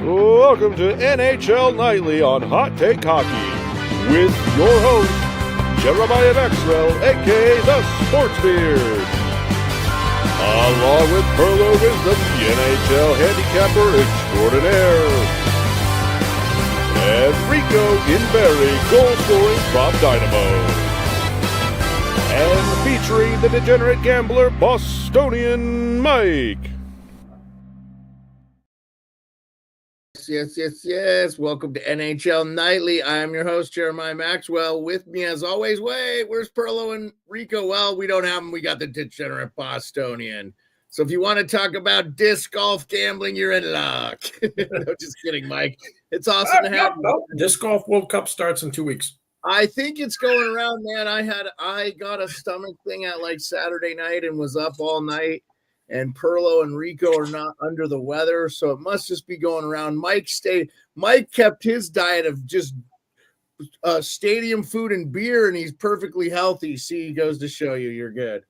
Welcome to NHL Nightly on Hot Take Hockey with your host, Jeremiah Maxwell, a.k.a. the Sports Beard. Along with Pearlo Wisdom, the NHL handicapper extraordinaire. And Rico Inberry, goal-scoring prop dynamo. And featuring the Degenerate gambler, Bostonian Mike. Yes. Welcome to NHL Nightly. I am your host, Jeremiah Maxwell. With me, as always, where's Pearlo and Rico? Well, we don't have them. We got the Degenerate Bostonian. So if you want to talk about disc golf gambling, you're in luck. No, just kidding, Mike. It's awesome to have you. Disc Golf World Cup starts in 2 weeks. I think it's going around, man. I got a stomach thing at like Saturday night and was up all night. And Pearlo and Rico are not under the weather, so it must just be going around. Mike kept his diet of just stadium food and beer, and he's perfectly healthy. See, he goes to show you you're good.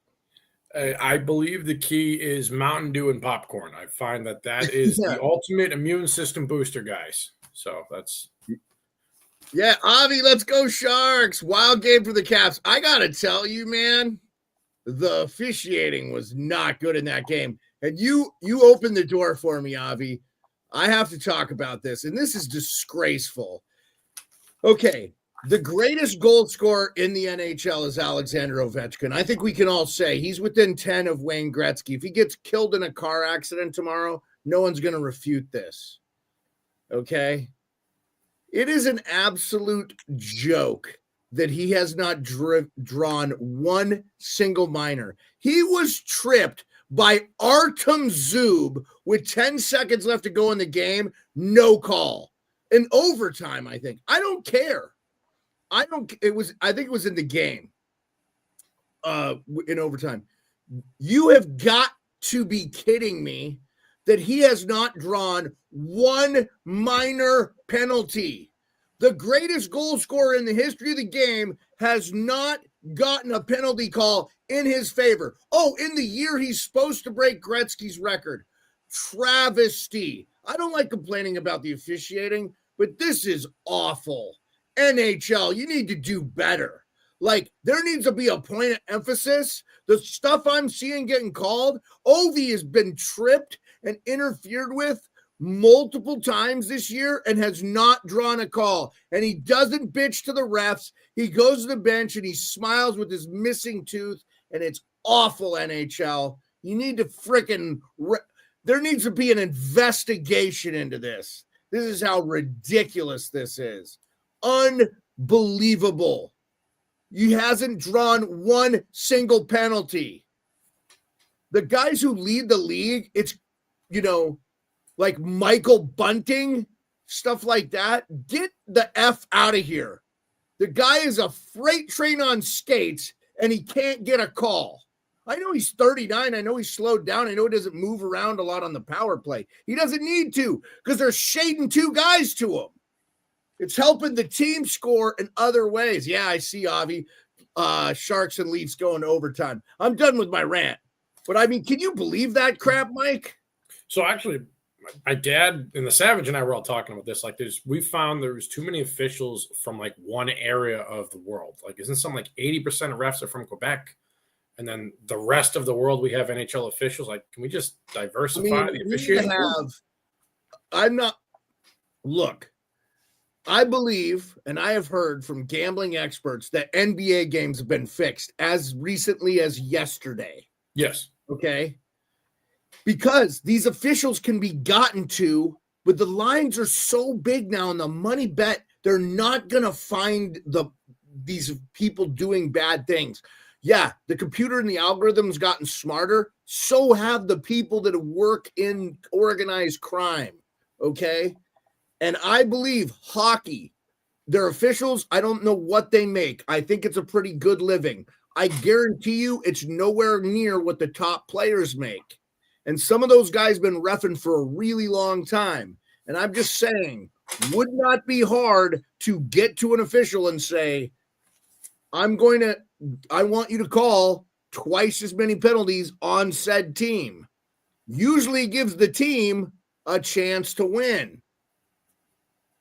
I believe the key is Mountain Dew and popcorn. I find that is the ultimate immune system booster, guys. So that's... Yeah, Avi, let's go Sharks. Wild game for the Caps. I got to tell you, man, the officiating was not good in that game. And you opened the door for me, Avi. I have to talk about this, and this is disgraceful. Okay, the greatest goal scorer in the NHL is Alexander Ovechkin. I think we can all say he's within 10 of Wayne Gretzky. If he gets killed in a car accident tomorrow, no one's going to refute this. Okay? It is an absolute joke that he has not drawn one single minor. He was tripped by Artem Zub with 10 seconds left to go in the game. No call. In overtime, I think. I don't care. I think it was in the game. In overtime. You have got to be kidding me that he has not drawn one minor penalty. The greatest goal scorer in the history of the game has not gotten a penalty call in his favor. Oh, in the year he's supposed to break Gretzky's record. Travesty. I don't like complaining about the officiating, but this is awful. NHL, you need to do better. Like, there needs to be a point of emphasis. The stuff I'm seeing getting called, Ovi has been tripped and interfered with multiple times this year and has not drawn a call. And he doesn't bitch to the refs. He goes to the bench and he smiles with his missing tooth, and it's awful, NHL. You need to there needs to be an investigation into this. This is how ridiculous this is. Unbelievable. He hasn't drawn one single penalty. The guys who lead the league, it's, like Michael Bunting, stuff like that. Get the F out of here. The guy is a freight train on skates, and he can't get a call. I know he's 39. I know he's slowed down. I know he doesn't move around a lot on the power play. He doesn't need to because they're shading two guys to him. It's helping the team score in other ways. Yeah, I see, Avi. Sharks and Leafs going to overtime. I'm done with my rant. But, I mean, can you believe that crap, Mike? So, actually, my dad and the Savage and I were all talking about this. Like, we found there was too many officials from, like, one area of the world. Like, isn't something like 80% of refs are from Quebec? And then the rest of the world, we have NHL officials. Like, can we just diversify the officiating? Look, I believe, and I have heard from gambling experts, that NBA games have been fixed as recently as yesterday. Yes. Okay? Because these officials can be gotten to, but the lines are so big now and the money bet, they're not going to find these people doing bad things. Yeah, the computer and the algorithms gotten smarter. So have the people that work in organized crime. Okay? And I believe hockey, their officials, I don't know what they make. I think it's a pretty good living. I guarantee you it's nowhere near what the top players make. And some of those guys been reffing for a really long time. And I'm just saying, would not be hard to get to an official and say, I want you to call twice as many penalties on said team. Usually gives the team a chance to win.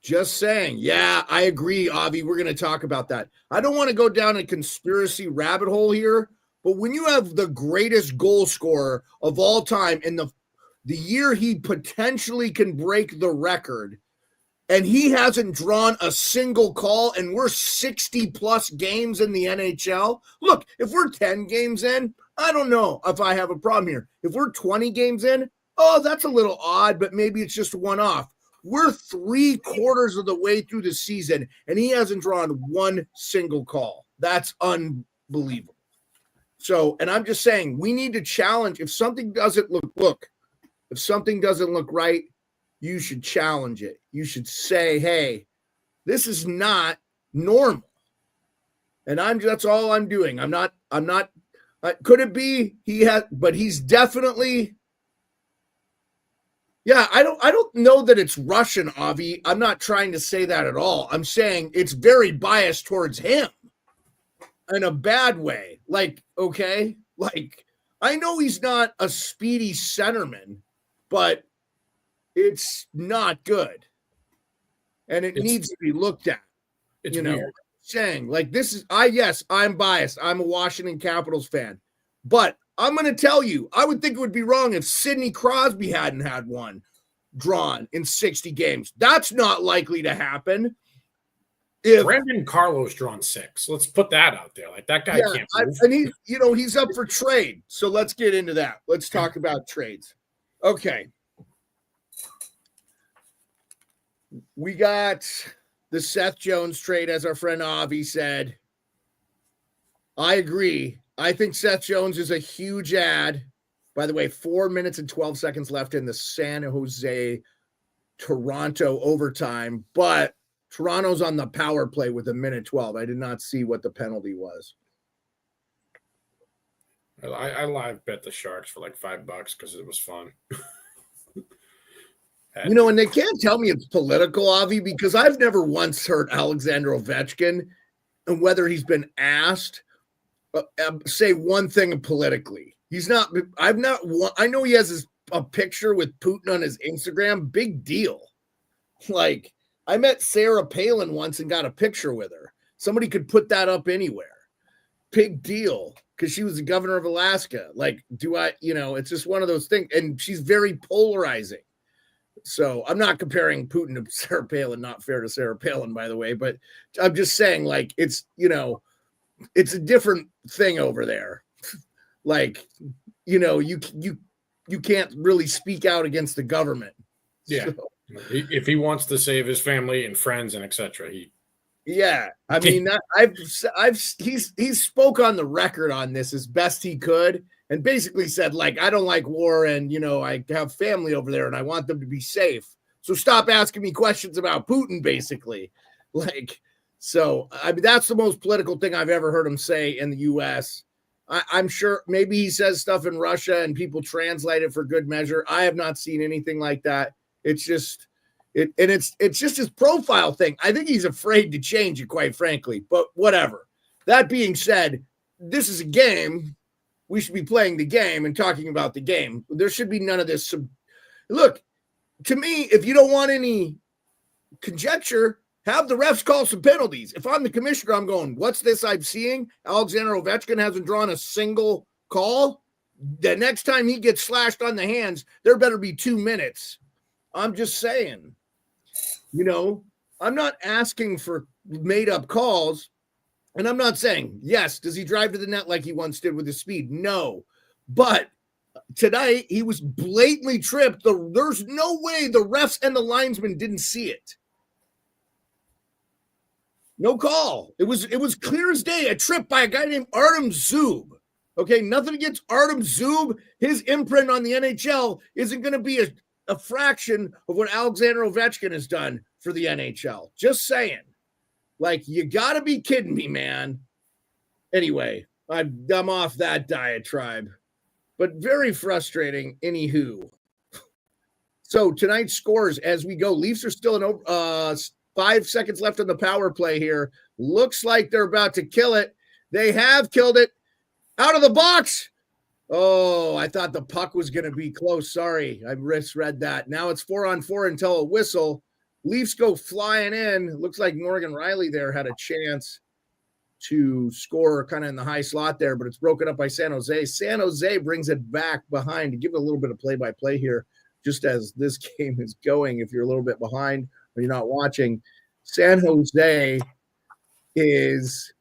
Just saying. Yeah, I agree, Avi. We're going to talk about that. I don't want to go down a conspiracy rabbit hole here, but when you have the greatest goal scorer of all time in the year he potentially can break the record, and he hasn't drawn a single call, and we're 60-plus games in the NHL. Look, if we're 10 games in, I don't know if I have a problem here. If we're 20 games in, oh, that's a little odd, but maybe it's just one-off. We're 3/4 of the way through the season, and he hasn't drawn one single call. That's unbelievable. So, and I'm just saying, we need to challenge. If something doesn't if something doesn't look right, you should challenge it. You should say, hey, this is not normal. And that's all I'm doing. I'm not, could it be but he's definitely, yeah, I don't know that it's Russian, Avi. I'm not trying to say that at all. I'm saying it's very biased towards him in a bad way. Like, okay, like I know he's not a speedy centerman, but it's not good. And it needs to be looked at. It's weird. Saying like this is I'm biased. I'm a Washington Capitals fan. But I'm going to tell you, I would think it would be wrong if Sidney Crosby hadn't had one drawn in 60 games. That's not likely to happen. If Brandon Carlo's drawn 6, let's put that out there. Like that guy can't move. And he's up for trade. So let's get into that. Let's talk about trades. Okay. We got the Seth Jones trade, as our friend Avi said. I agree. I think Seth Jones is a huge ad. By the way, 4 minutes and 12 seconds left in the San Jose Toronto overtime, but Toronto's on the power play with 1:12. I did not see what the penalty was. I live bet the Sharks for like $5 because it was fun. And they can't tell me it's political, Avi, because I've never once heard Alexander Ovechkin, and whether he's been asked, say one thing politically. I know he has a picture with Putin on his Instagram. Big deal. Like, I met Sarah Palin once and got a picture with her. Somebody could put that up anywhere. Big deal. Because she was the governor of Alaska. Like, it's just one of those things. And she's very polarizing. So I'm not comparing Putin to Sarah Palin. Not fair to Sarah Palin, by the way. But I'm just saying, like, it's a different thing over there. Like, you can't really speak out against the government. Yeah. So, if he wants to save his family and friends and etc. I mean, he's spoke on the record on this as best he could and basically said, like, I don't like war and, I have family over there and I want them to be safe. So stop asking me questions about Putin, basically. Like, so, I mean, that's the most political thing I've ever heard him say in the U.S. I'm sure maybe he says stuff in Russia and people translate it for good measure. I have not seen anything like that. It's just it's just his profile thing. I think he's afraid to change it, quite frankly, but whatever. That being said, this is a game. We should be playing the game and talking about the game. There should be none of this. Look, to me, if you don't want any conjecture, have the refs call some penalties. If I'm the commissioner, I'm going, what's this I'm seeing? Alexander Ovechkin hasn't drawn a single call. The next time he gets slashed on the hands, there better be 2 minutes. I'm just saying, I'm not asking for made up calls. And I'm not saying, yes, does he drive to the net like he once did with his speed? No. But tonight he was blatantly tripped. There's no way the refs and the linesman didn't see it. No call. It was clear as day. A trip by a guy named Artem Zub. Okay, nothing against Artem Zub. His imprint on the NHL isn't going to be a fraction of what Alexander Ovechkin has done for the NHL. Just saying. Like, you got to be kidding me, man. Anyway, I'm off that diatribe. But very frustrating, anywho. So tonight's scores as we go. Leafs are still in 5 seconds left on the power play here. Looks like they're about to kill it. They have killed it. Out of the box. Oh, I thought the puck was going to be close. Sorry, I misread that. Now it's 4-on-4 until a whistle. Leafs go flying in. Looks like Morgan Riley there had a chance to score kind of in the high slot there, but it's broken up by San Jose. San Jose brings it back behind to give it a little bit of play-by-play here, just as this game is going. If you're a little bit behind or you're not watching, San Jose is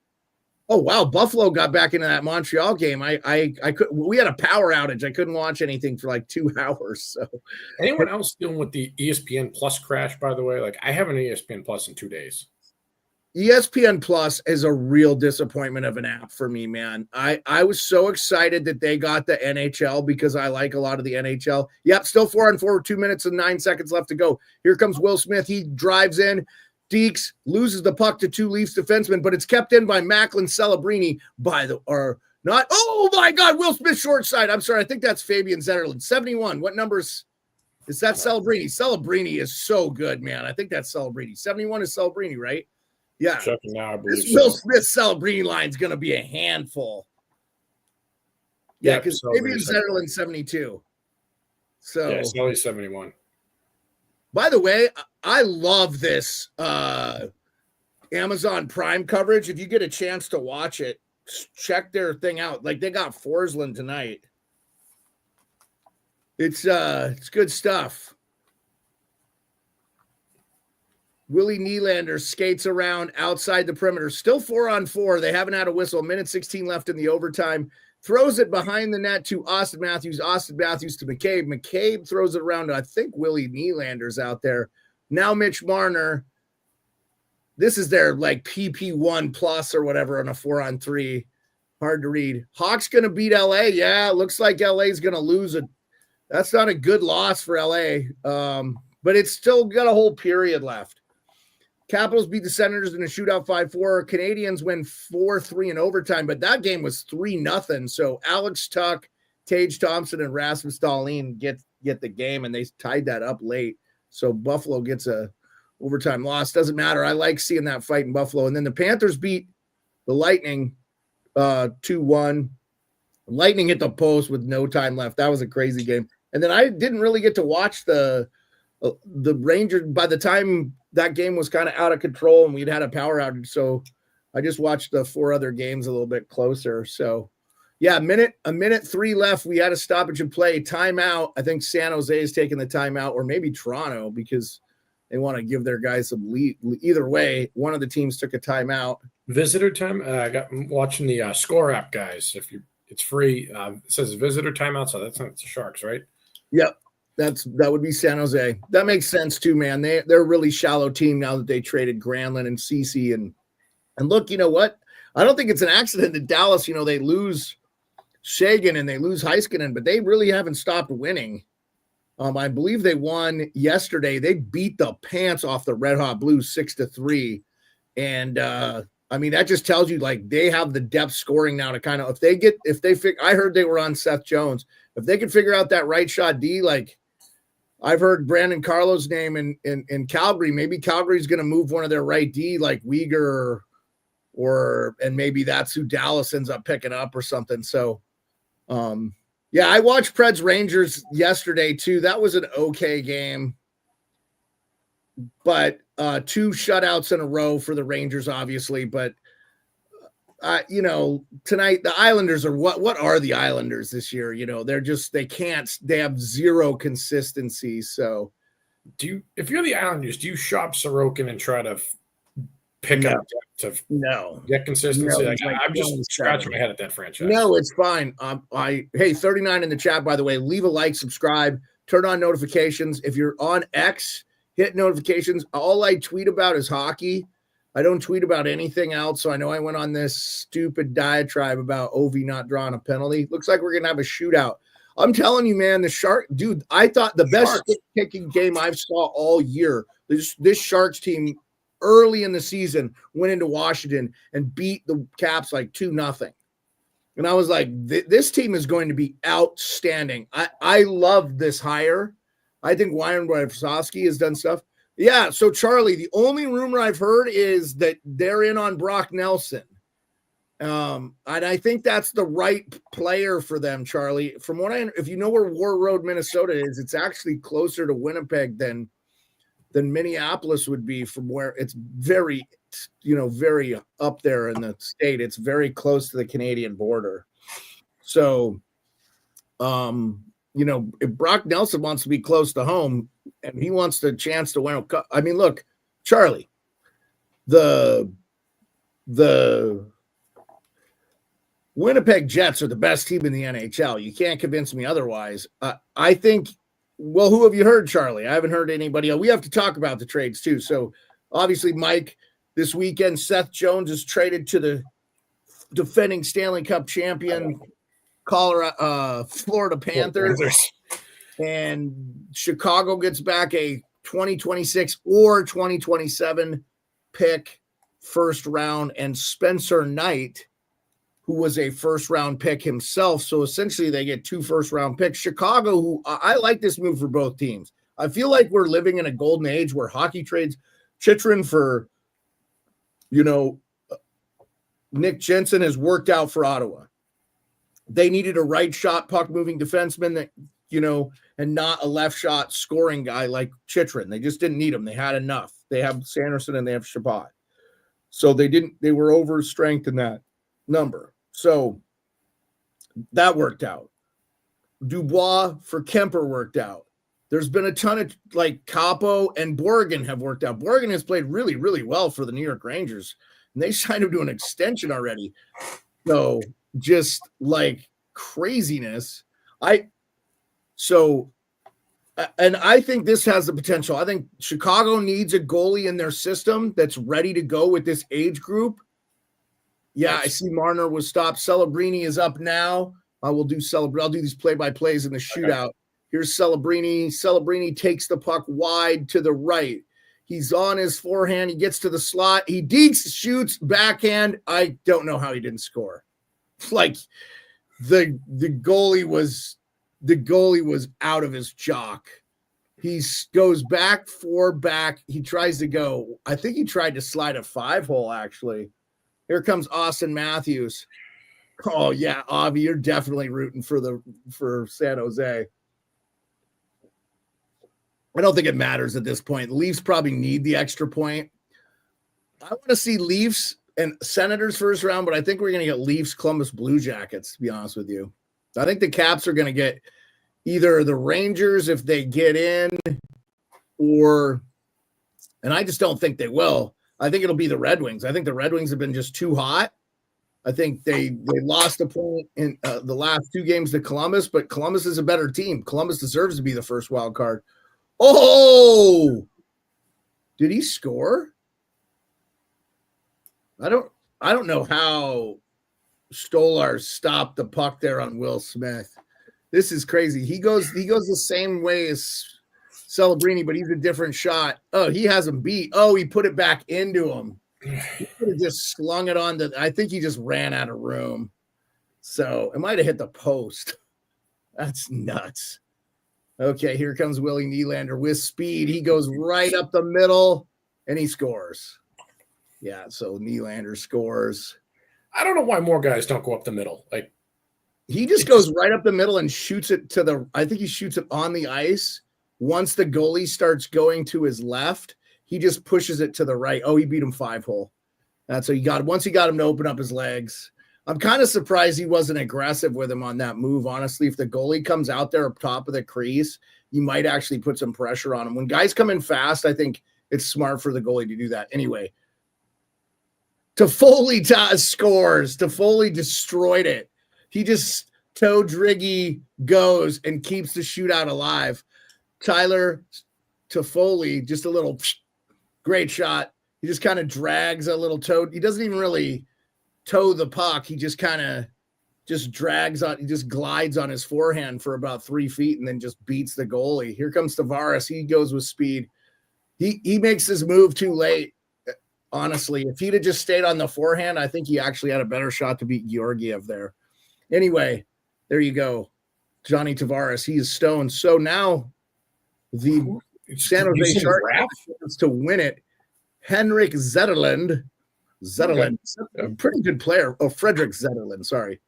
oh wow, Buffalo got back into that Montreal game. I could we had a power outage. I couldn't watch anything for like 2 hours. So anyone else dealing with the ESPN Plus crash, by the way? Like I have an ESPN Plus in 2 days. ESPN Plus is a real disappointment of an app for me, man. I was so excited that they got the NHL because I like a lot of the NHL. Yep, still 4-on-4 with 2 minutes and 9 seconds left to go. Here comes Will Smith. He drives in. Deeks loses the puck to 2 Leafs defensemen, but it's kept in by Macklin Celebrini or not. Oh my God, Will Smith short side. I'm sorry. I think that's Fabian Zetterlund. 71. What numbers is that? Celebrini. Celebrini is so good, man. I think that's Celebrini. 71 is Celebrini, right? Yeah. Checking now, I believe This Will Smith Celebrini line is going to be a handful. Yeah, because Fabian Zetterlund 72. So yeah, Sully's 71. By the way, I love this Amazon Prime coverage. If you get a chance to watch it, check their thing out. Like they got Forsland tonight. It's good stuff. Willie Nylander skates around outside the perimeter. Still 4-on-4. They haven't had a whistle. 1:16 left in the overtime. Throws it behind the net to Austin Matthews. Austin Matthews to McCabe. McCabe throws it around to, I think, Willie Nylander's out there. Now Mitch Marner. This is their like PP1 plus or whatever on a 4-on-3. Hard to read. Hawks going to beat LA. Yeah, it looks like LA's going to lose. That's not a good loss for LA. But it's still got a whole period left. Capitals beat the Senators in a shootout 5-4. Canadians win 4-3 in overtime, but that game was 3-0. So Alex Tuck, Tage Thompson, and Rasmus Dahlin get the game, and they tied that up late. So Buffalo gets a overtime loss. Doesn't matter. I like seeing that fight in Buffalo. And then the Panthers beat the Lightning 2-1. Lightning hit the post with no time left. That was a crazy game. And then I didn't really get to watch the Rangers by the time that game was kind of out of control and we'd had a power outage. So I just watched the 4 other games a little bit closer. So yeah, a minute 3 left. We had a stoppage in play, timeout. I think San Jose is taking the timeout, or maybe Toronto, because they want to give their guys some lead. Either way, one of the teams took a timeout. Visitor time. I'm watching the Score app, guys. It's free. It says visitor timeout, so that's not the Sharks, right? Yep. That would be San Jose. That makes sense too, man. They're a really shallow team now that they traded Granlund and Ceci and look, you know what? I don't think it's an accident that Dallas, they lose Shagan and they lose Heiskanen, but they really haven't stopped winning. I believe they won yesterday. They beat the pants off the Red Hot Blues 6-3, and that just tells you like they have the depth scoring now to kind of I heard they were on Seth Jones. If they could figure out that right shot D, like. I've heard Brandon Carlo's name in Calgary. Maybe Calgary's going to move one of their right D like Uyghur and maybe that's who Dallas ends up picking up or something. So, yeah, I watched Preds Rangers yesterday too. That was an okay game, but 2 shutouts in a row for the Rangers, obviously. But tonight the Islanders are what are the Islanders this year? They have zero consistency. So if you're the Islanders, do you shop Sorokin and try to pick up to get consistency? I'm just scratching my head at that franchise. No, it's fine. Hey, 39 in the chat, by the way, leave a like, subscribe, turn on notifications. If you're on X, hit notifications. All I tweet about is hockey. I don't tweet about anything else, so I know I went on this stupid diatribe about Ovi not drawing a penalty. Looks like we're going to have a shootout. I'm telling you, man, I thought the best kicking game I've saw all year. This Sharks team early in the season went into Washington and beat the Caps like 2-0. And I was like, this team is going to be outstanding. I love this hire. I think Wyan Brzezinski has done stuff. Yeah, so Charlie, the only rumor I've heard is that they're in on Brock Nelson. And I think that's the right player for them, Charlie. If you know where War Road, Minnesota is, it's actually closer to Winnipeg than than Minneapolis would be from where it's very, very up there in the state. It's very close to the Canadian border. So, if Brock Nelson wants to be close to home and he wants the chance to win, I mean, look, Charlie, the Winnipeg Jets are the best team in the NHL. You can't convince me otherwise. I think, well, who have you heard, Charlie? I haven't heard anybody else. We have to talk about the trades too. So obviously, Mike, this weekend, Seth Jones is traded to the defending Stanley Cup champion Florida Panthers. And Chicago gets back a 2026 or 2027 pick, first round, and Spencer Knight, who was a first round pick himself. So essentially they get 2 first round picks. Chicago, who I like this move for both teams. I feel like we're living in a golden age where hockey trades Chychrun for, Nick Jensen has worked out for Ottawa. They needed a right shot puck moving defenseman that, and not a left shot scoring guy like Chychrun. They just didn't need him. They had enough. They have Sanderson and they have Shabbat. So they were overstrength in that number. So that worked out. Dubois for Kemper worked out. There's been a ton of Capo and Borgen have worked out. Borgen has played really, really well for the New York Rangers, and they signed him to an extension already. So just craziness. I think this has the potential. I think Chicago needs a goalie in their system that's ready to go with this age group. Yeah, I see Marner was stopped. Celebrini is up now. I'll do these play-by-plays in the shootout. Okay. Here's Celebrini. Celebrini takes the puck wide to the right. He's on his forehand. He gets to the slot. He dekes, shoots, backhand. I don't know how he didn't score. The goalie was out of his jock. He goes back. He tries to go. I think he tried to slide a 5-hole actually. Here comes Austin Matthews. Oh yeah, Avi, you're definitely rooting for San Jose. I don't think it matters at this point. The Leafs probably need the extra point. I want to see Leafs and Senators first round, but I think we're going to get Leafs, Columbus Blue Jackets, to be honest with you. I think the Caps are going to get either the Rangers if they get in, and I just don't think they will. I think it'll be the Red Wings. I think the Red Wings have been just too hot. I think they lost a point in the last 2 games to Columbus, but Columbus is a better team. Columbus deserves to be the first wild card. Oh, did he score? I don't know how Stolar stopped the puck there on Will Smith. This is crazy. He goes the same way as Celebrini, but he's a different shot. Oh, he has him beat. Oh, he put it back into him. He could have just slung it on I think he just ran out of room. So it might have hit the post. That's nuts. Okay, here comes Willie Nylander with speed. He goes right up the middle and he scores. Yeah, so Nylander scores. I don't know why more guys don't go up the middle. He just goes right up the middle and shoots it I think he shoots it on the ice. Once the goalie starts going to his left, he just pushes it to the right. Oh, he beat him 5-hole. That's what he got. Once he got him to open up his legs. I'm kind of surprised he wasn't aggressive with him on that move. Honestly, if the goalie comes out there up top of the crease, you might actually put some pressure on him. When guys come in fast, I think it's smart for the goalie to do that. Anyway, Toffoli scores. Toffoli destroyed it. He just toe driggy goes and keeps the shootout alive. Tyler Toffoli, just a little great shot. He just kind of drags a little toe. He doesn't even really toe the puck. He just kind of drags on. He just glides on his forehand for about 3 feet and then just beats the goalie. Here comes Tavares. He goes with speed. He makes his move too late. Honestly, if he'd have just stayed on the forehand, I think he actually had a better shot to beat Georgiev there. Anyway, there you go. Johnny Tavares. He is stoned. So now the San Jose Sharks chance to win it. Henrik Zetterlund. A pretty good player. Oh, Frederick Zetterlund, sorry.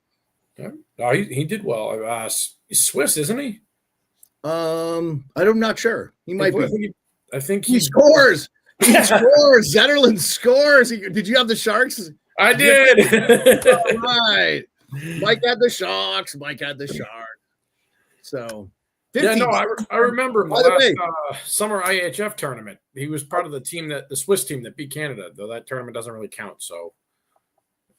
Yeah. Oh, he did well. He's Swiss, isn't he? I'm not sure. He might be. I think he scores. He scores. Zetterlund scores. Did you have the Sharks? I did. All right. Mike had the Sharks. So, 50. Yeah, no, I remember him By the way, summer IHF tournament. He was part of the Swiss team that beat Canada, though that tournament doesn't really count. So,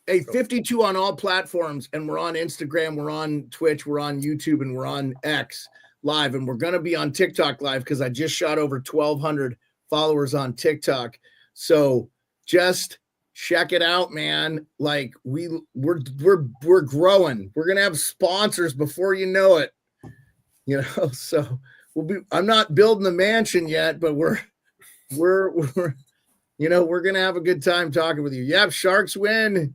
52 on all platforms, and we're on Instagram, we're on Twitch, we're on YouTube, and we're on X live, and we're going to be on TikTok live because I just shot over 1,200 followers on TikTok. So just check it out, man. Like we're growing. We're going to have sponsors before you know it. So I'm not building the mansion yet, but we're going to have a good time talking with you. Yep. Sharks win.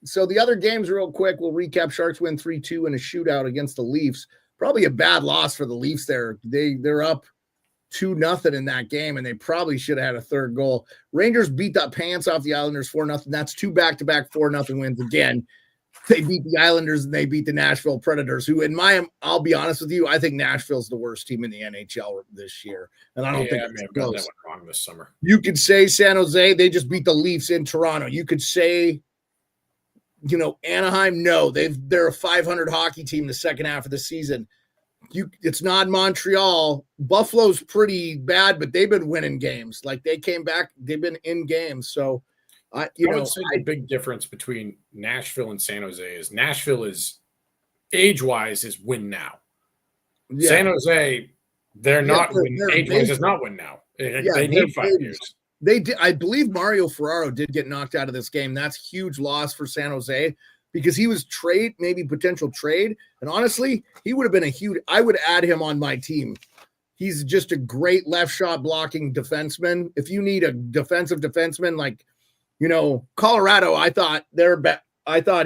So the other games real quick, we'll recap. Sharks win 3-2 in a shootout against the Leafs. Probably a bad loss for the Leafs there. They're up 2-0 in that game, and they probably should have had a third goal. Rangers beat the pants off the Islanders 4-0. That's 2 back-to-back 4-0 wins again. They beat the Islanders and they beat the Nashville Predators, who I'll be honest with you, I think Nashville's the worst team in the NHL this year. And I don't think it's close. That went wrong this summer. You could say San Jose, they just beat the Leafs in Toronto. You could say, Anaheim, no, they're a 500 hockey team the second half of the season. It's not Montreal. Buffalo's pretty bad, but they've been winning games. Like they came back, they've been in games. So I would say the big difference between Nashville and San Jose is Nashville is age-wise is win now. Yeah. San Jose, they're not win. Age-wise is not win now. They need 5 years. They did. I believe Mario Ferraro did get knocked out of this game. That's huge loss for San Jose because he was maybe potential trade. And honestly, he would have been I would add him on my team. He's just a great left shot blocking defenseman. If you need a defensive defenseman, like, Colorado, I thought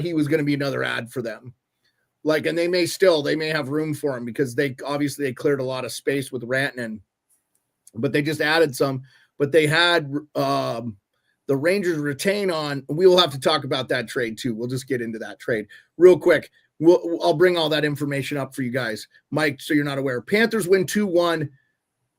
he was going to be another ad for them. Like, and they may have room for him because they cleared a lot of space with Rantanen, but they just added some. But they had the Rangers retain on. We will have to talk about that trade too. We'll just get into that trade real quick. I'll bring all that information up for you guys, Mike, so you're not aware. Panthers win 2-1.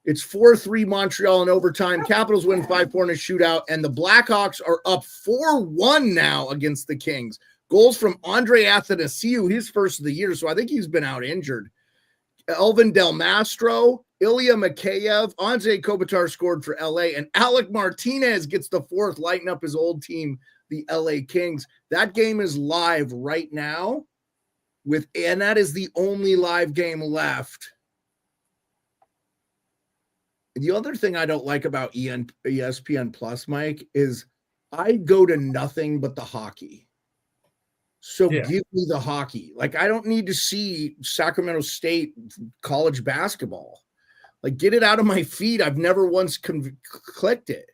It's 4-3 Montreal in overtime. Capitals win 5-4 in a shootout, and the Blackhawks are up 4-1 now against the Kings. Goals from Andre Athanasiou, his first of the year, so I think he's been out injured. Elvin Del Mastro, Ilya Mikheyev, Anze Kopitar scored for LA, and Alec Martinez gets the fourth, lighting up his old team, the LA Kings. That game is live right now, and that is the only live game left. The other thing I don't like about ESPN Plus, Mike, is I go to nothing but the hockey. So give me the hockey. Like, I don't need to see Sacramento State college basketball. Like, get it out of my feed. I've never once clicked it.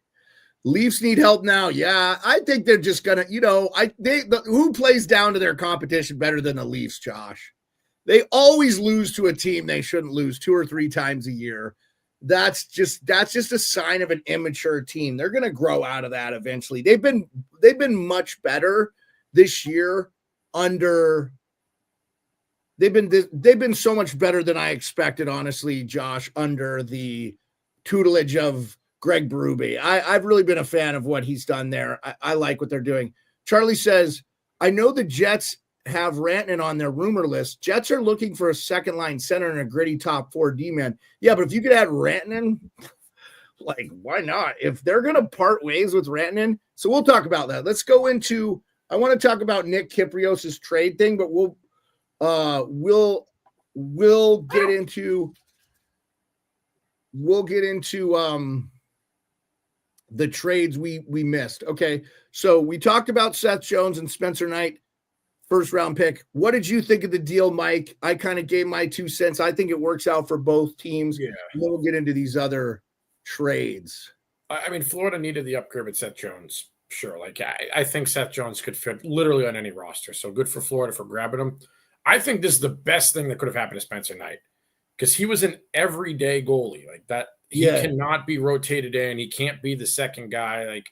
Leafs need help now. Yeah, I think they're just gonna, who plays down to their competition better than the Leafs, Josh? They always lose to a team they shouldn't lose 2 or 3 times a year. That's just a sign of an immature team. They're going to grow out of that eventually. They've been much better this year they've been so much better than I expected, honestly, Josh, under the tutelage of Greg Berube. I've really been a fan of what he's done there. I like what they're doing. Charlie says, I know the Jets have Rantanen on their rumor list. Jets are looking for a second line center and a gritty top 4 D-man. Yeah, but if you could add Rantanen, like, why not? If they're going to part ways with Rantanen, so we'll talk about that. Let's go into, I want to talk about Nick Kyprios's trade thing, but we'll get into the trades we missed. Okay, so we talked about Seth Jones and Spencer Knight. First round pick. What did you think of the deal, Mike? I kind of gave my 2 cents. I think it works out for both teams. Yeah. And then we'll get into these other trades. I mean, Florida needed the upgrade with Seth Jones. Sure. Like, I think Seth Jones could fit literally on any roster. So good for Florida for grabbing him. I think this is the best thing that could have happened to Spencer Knight because he was an everyday goalie like that. He cannot be rotated in. He can't be the second guy. Like,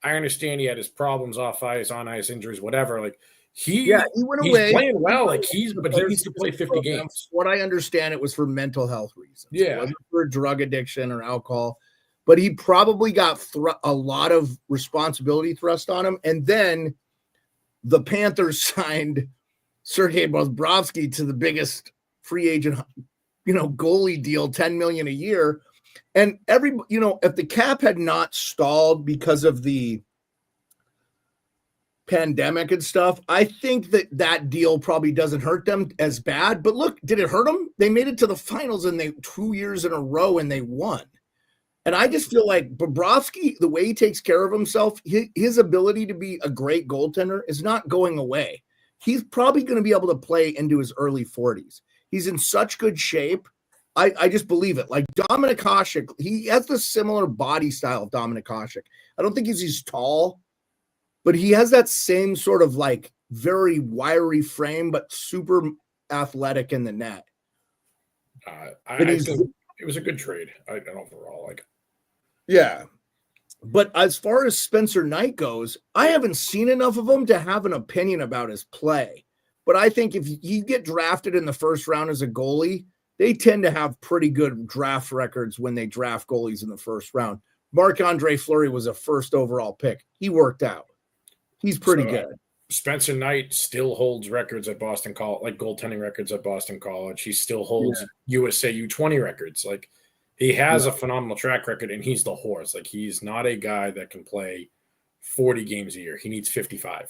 I understand he had his problems off ice, on ice injuries, whatever. Like, He went he's away. playing well. Like he needs to play 50 games. What I understand, it was for mental health reasons. Yeah. It wasn't for drug addiction or alcohol, but he probably got a lot of responsibility thrust on him. And then the Panthers signed Sergei Bobrovsky to the biggest free agent, goalie deal, $10 million a year. And if the cap had not stalled because of the pandemic and stuff, I think that deal probably doesn't hurt them as bad. But look, did it hurt them? They made it to the finals and 2 years in a row and they won. And I just feel like Bobrovsky, the way he takes care of himself, his ability to be a great goaltender is not going away. He's probably going to be able to play into his early 40s. He's in such good shape. I just believe it. Like Dominik Hasek, he has the similar body style of Dominik Hasek. I don't think he's tall, but he has that same sort of like very wiry frame, but super athletic in the net. I think it was a good trade. Overall, yeah. But as far as Spencer Knight goes, I haven't seen enough of him to have an opinion about his play. But I think if you get drafted in the first round as a goalie, they tend to have pretty good draft records when they draft goalies in the first round. Marc-Andre Fleury was a first overall pick. He worked out. He's pretty good. Spencer Knight still holds records at Boston College, like goaltending records at Boston College. He still holds USA U20 records. Like he has a phenomenal track record, and he's the horse. Like he's not a guy that can play 40 games a year. He needs 55.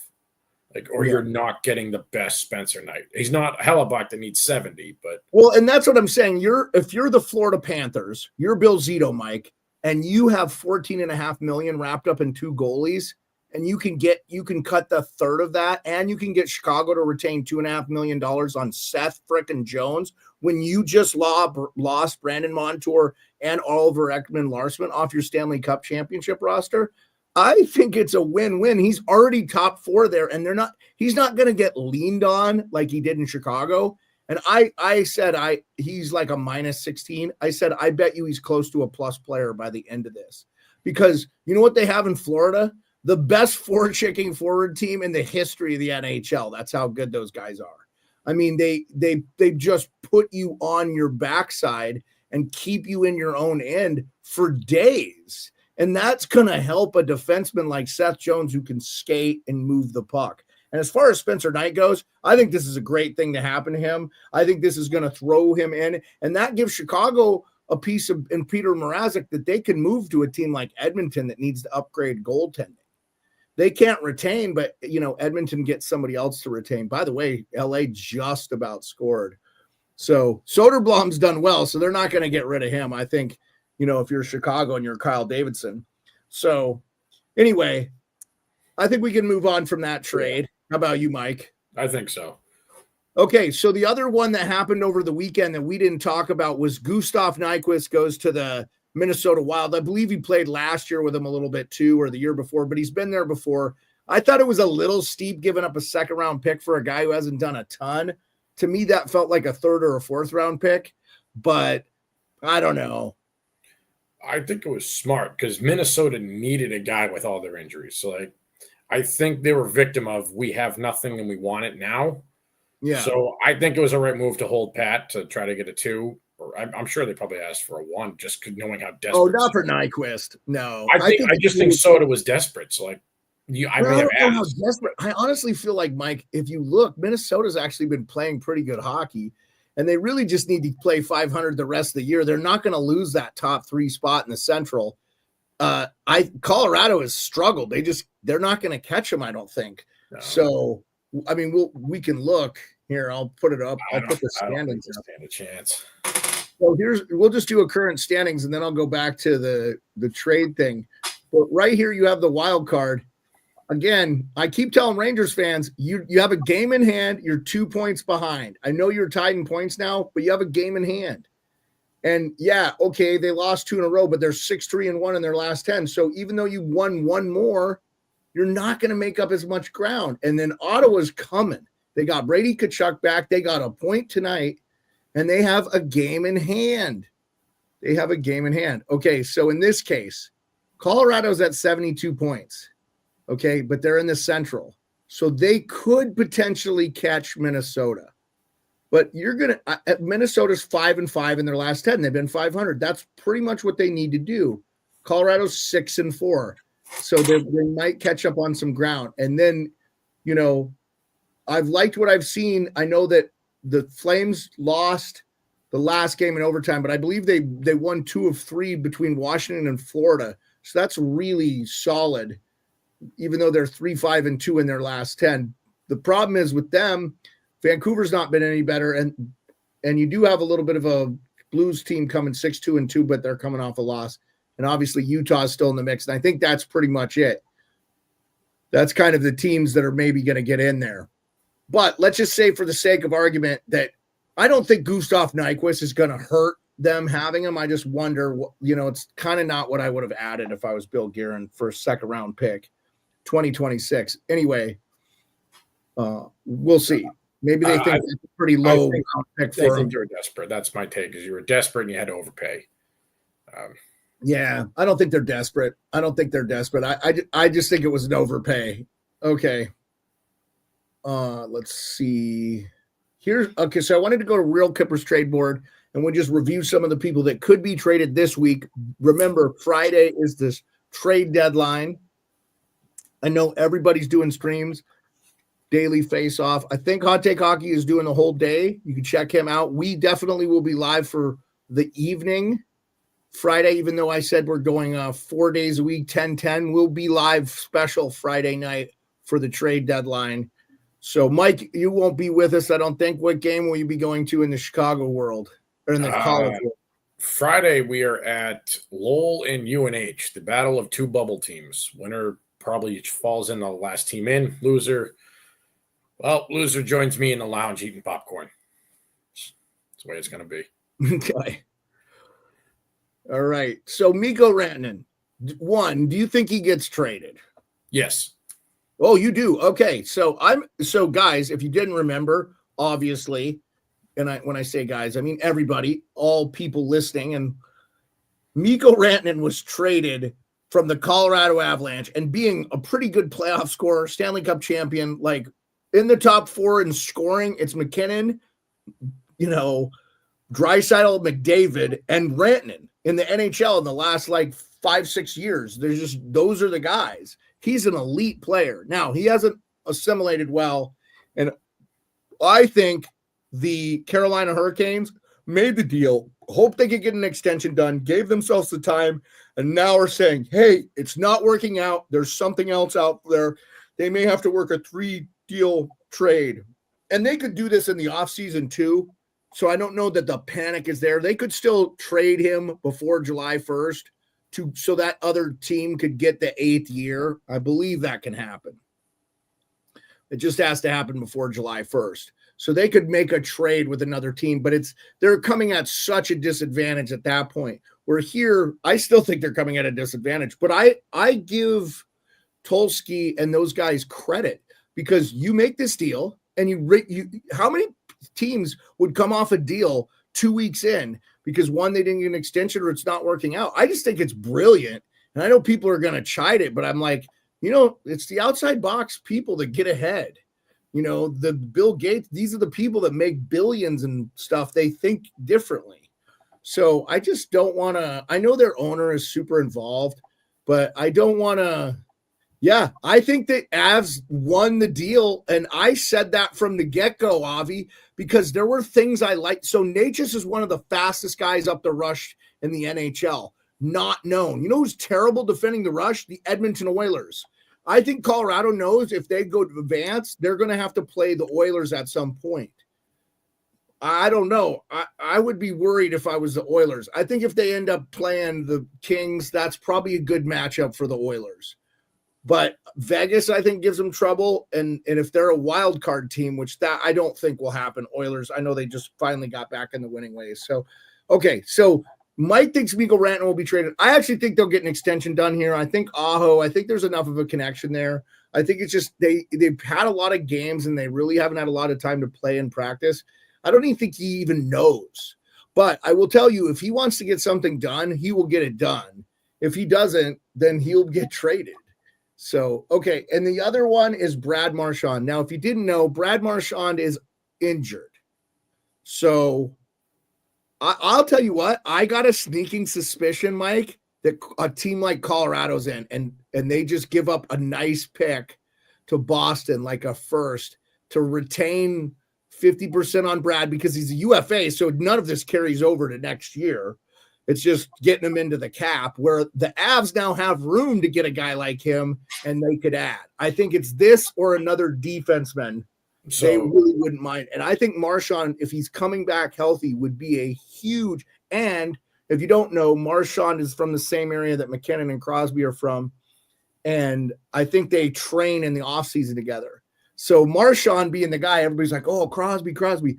You're not getting the best Spencer Knight. He's not Hellebuck that needs 70, but and that's what I'm saying. If you're the Florida Panthers, you're Bill Zito, Mike, and you have $14.5 million wrapped up in 2 goalies, and you can cut the third of that, and you can get Chicago to retain $2.5 million on Seth frickin' Jones when you just lost Brandon Montour and Oliver Ekman-Larsson off your Stanley Cup championship roster. I think it's a win-win. He's already top 4 there, and he's not going to get leaned on like he did in Chicago. And I said he's like a -16. I said, I bet you he's close to a plus player by the end of this, because you know what they have in Florida? The best forechecking forward team in the history of the NHL. That's how good those guys are. I mean, they just put you on your backside and keep you in your own end for days. And that's going to help a defenseman like Seth Jones, who can skate and move the puck. And as far as Spencer Knight goes, I think this is a great thing to happen to him. I think this is going to throw him in, and that gives Chicago a piece of, and Peter Mrazek, that they can move to a team like Edmonton that needs to upgrade goaltending. They can't retain, but Edmonton gets somebody else to retain. By the way, LA just about scored. So Soderblom's done well, so they're not going to get rid of him. I think, if you're Chicago and you're Kyle Davidson. So anyway, I think we can move on from that trade. How about you, Mike? I think so. Okay, so the other one that happened over the weekend that we didn't talk about was Gustav Nyquist goes to the Minnesota Wild. I believe he played last year with them a little bit too, or the year before, but he's been there before. I thought it was a little steep giving up a second-round pick for a guy who hasn't done a ton. To me, that felt like a third or a fourth-round pick, but I don't know. I think it was smart because Minnesota needed a guy with all their injuries. So, I think they were victim of, we have nothing and we want it now. Yeah. So I think it was a right move to hold pat to try to get a 2. Or I'm sure they probably asked for a 1, just knowing how desperate. Oh, not for Nyquist. No. I just think Soda was desperate. So I may have asked. I honestly feel like, Mike, if you look, Minnesota's actually been playing pretty good hockey, and they really just need to play 500 the rest of the year. They're not going to lose that top 3 spot in the Central. Colorado has struggled. They're not going to catch them, I don't think. No. So, I mean, we can look here. I'll put it up. I'll put the standings up. Stand a chance. So we'll just do a current standings, and then I'll go back to the trade thing. But right here, you have the wild card. Again, I keep telling Rangers fans, you have a game in hand. You're 2 points behind. I know you're tied in points now, but you have a game in hand. And yeah, okay, they lost 2 in a row, but they're 6-3-1 in their last 10. So even though you won 1 more, you're not going to make up as much ground. And then Ottawa's coming. They got Brady Tkachuk back. They got a point tonight, and they have a game in hand. Okay, so in this case, Colorado's at 72 points. Okay, but they're in the Central. So they could potentially catch Minnesota. But Minnesota's 5-5 in their last 10. They've been 500. That's pretty much what they need to do. Colorado's 6-4. So they might catch up on some ground. And then, I've liked what I've seen. I know that the Flames lost the last game in overtime, but I believe they won 2 of 3 between Washington and Florida. So that's really solid, even though they're 3-5-2 in their last 10. The problem is with them, Vancouver's not been any better, and you do have a little bit of a Blues team coming 6-2-2, but they're coming off a loss. And obviously Utah's still in the mix, and I think that's pretty much it. That's kind of the teams that are maybe going to get in there. But let's just say, for the sake of argument, that I don't think Gustav Nyquist is going to hurt them having him. I just wonder, it's kind of not what I would have added if I was Bill Guerin for a second-round pick, 2026. Anyway, we'll see. Maybe they think it's a pretty low pick for him. I think you're desperate. That's my take, is you were desperate and you had to overpay. Yeah, I don't think they're desperate. I just think it was an overpay. Okay. Let's see. So I wanted to go to Real Kippers Trade Board, and we'll just review some of the people that could be traded this week. Remember, Friday is this trade deadline. I know everybody's doing streams, daily face-off. I think Hot Take Hockey is doing the whole day. You can check him out. We definitely will be live for the evening Friday, even though I said we're going 4 days a week, 10-10. We'll be live special Friday night for the trade deadline. So, Mike, you won't be with us, I don't think. What game will you be going to in the Chicago world or in the college world? Friday, we are at Lowell and UNH, the battle of 2 bubble teams. Winner probably falls in the last team in. Loser joins me in the lounge eating popcorn. That's the way it's going to be. Okay. All right. So, Mikko Rantanen, do you think he gets traded? Yes. Oh, you do? Okay. So guys, if you didn't remember, obviously, and when I say guys, I mean everybody, all people listening, and Mikko Rantanen was traded from the Colorado Avalanche, and being a pretty good playoff scorer, Stanley Cup champion, like in the top 4 in scoring, it's McKinnon, Draisaitl, McDavid, and Rantanen in the NHL in the last 5-6 years. Those are the guys. He's an elite player. Now, he hasn't assimilated well, and I think the Carolina Hurricanes made the deal, hoped they could get an extension done, gave themselves the time, and now are saying, hey, it's not working out. There's something else out there. They may have to work a 3-deal trade. And they could do this in the offseason too, so I don't know that the panic is there. They could still trade him before July 1st. So that other team could get the 8th year. I believe that can happen. It just has to happen before July 1st. So they could make a trade with another team, but they're coming at such a disadvantage at that point. Where here, I still think they're coming at a disadvantage, but I give Tulsky and those guys credit, because you make this deal and you how many teams would come off a deal 2 weeks in because one, they didn't get an extension or it's not working out? I just think it's brilliant. And I know people are going to chide it, but I'm like, it's the outside box people that get ahead. The Bill Gates, these are the people that make billions and stuff. They think differently. So I just don't want to, I know their owner is super involved, but I don't want to. Yeah, I think that Avs won the deal, and I said that from the get-go, Avi, because there were things I liked. So Natchez is one of the fastest guys up the rush in the NHL, not known. You know who's terrible defending the rush? The Edmonton Oilers. I think Colorado knows if they go to advance, they're going to have to play the Oilers at some point. I don't know. I would be worried if I was the Oilers. I think if they end up playing the Kings, that's probably a good matchup for the Oilers. But Vegas, I think, gives them trouble. And if they're a wild card team, which that I don't think will happen, Oilers, I know they just finally got back in the winning ways. So, okay. So Mike thinks Mikko Rantanen will be traded. I actually think they'll get an extension done here. I think I think there's enough of a connection there. I think it's just they've had a lot of games and they really haven't had a lot of time to play and practice. I don't even think he even knows. But I will tell you, if he wants to get something done, he will get it done. If he doesn't, then he'll get traded. So, okay. And the other one is Brad Marchand. Now, if you didn't know, Brad Marchand is injured. So I'll tell you what, I got a sneaking suspicion, Mike, that a team like Colorado's in and they just give up a nice pick to Boston, like a first, to retain 50% on Brad because he's a UFA. So none of this carries over to next year. It's just getting him into the cap where the Avs now have room to get a guy like him and they could add. I think it's this or another defenseman. So they really wouldn't mind. And I think Marchand, if he's coming back healthy, would be a huge. And if you don't know, Marchand is from the same area that McKinnon and Crosby are from. And I think they train in the offseason together. So Marchand being the guy, everybody's like, oh, Crosby.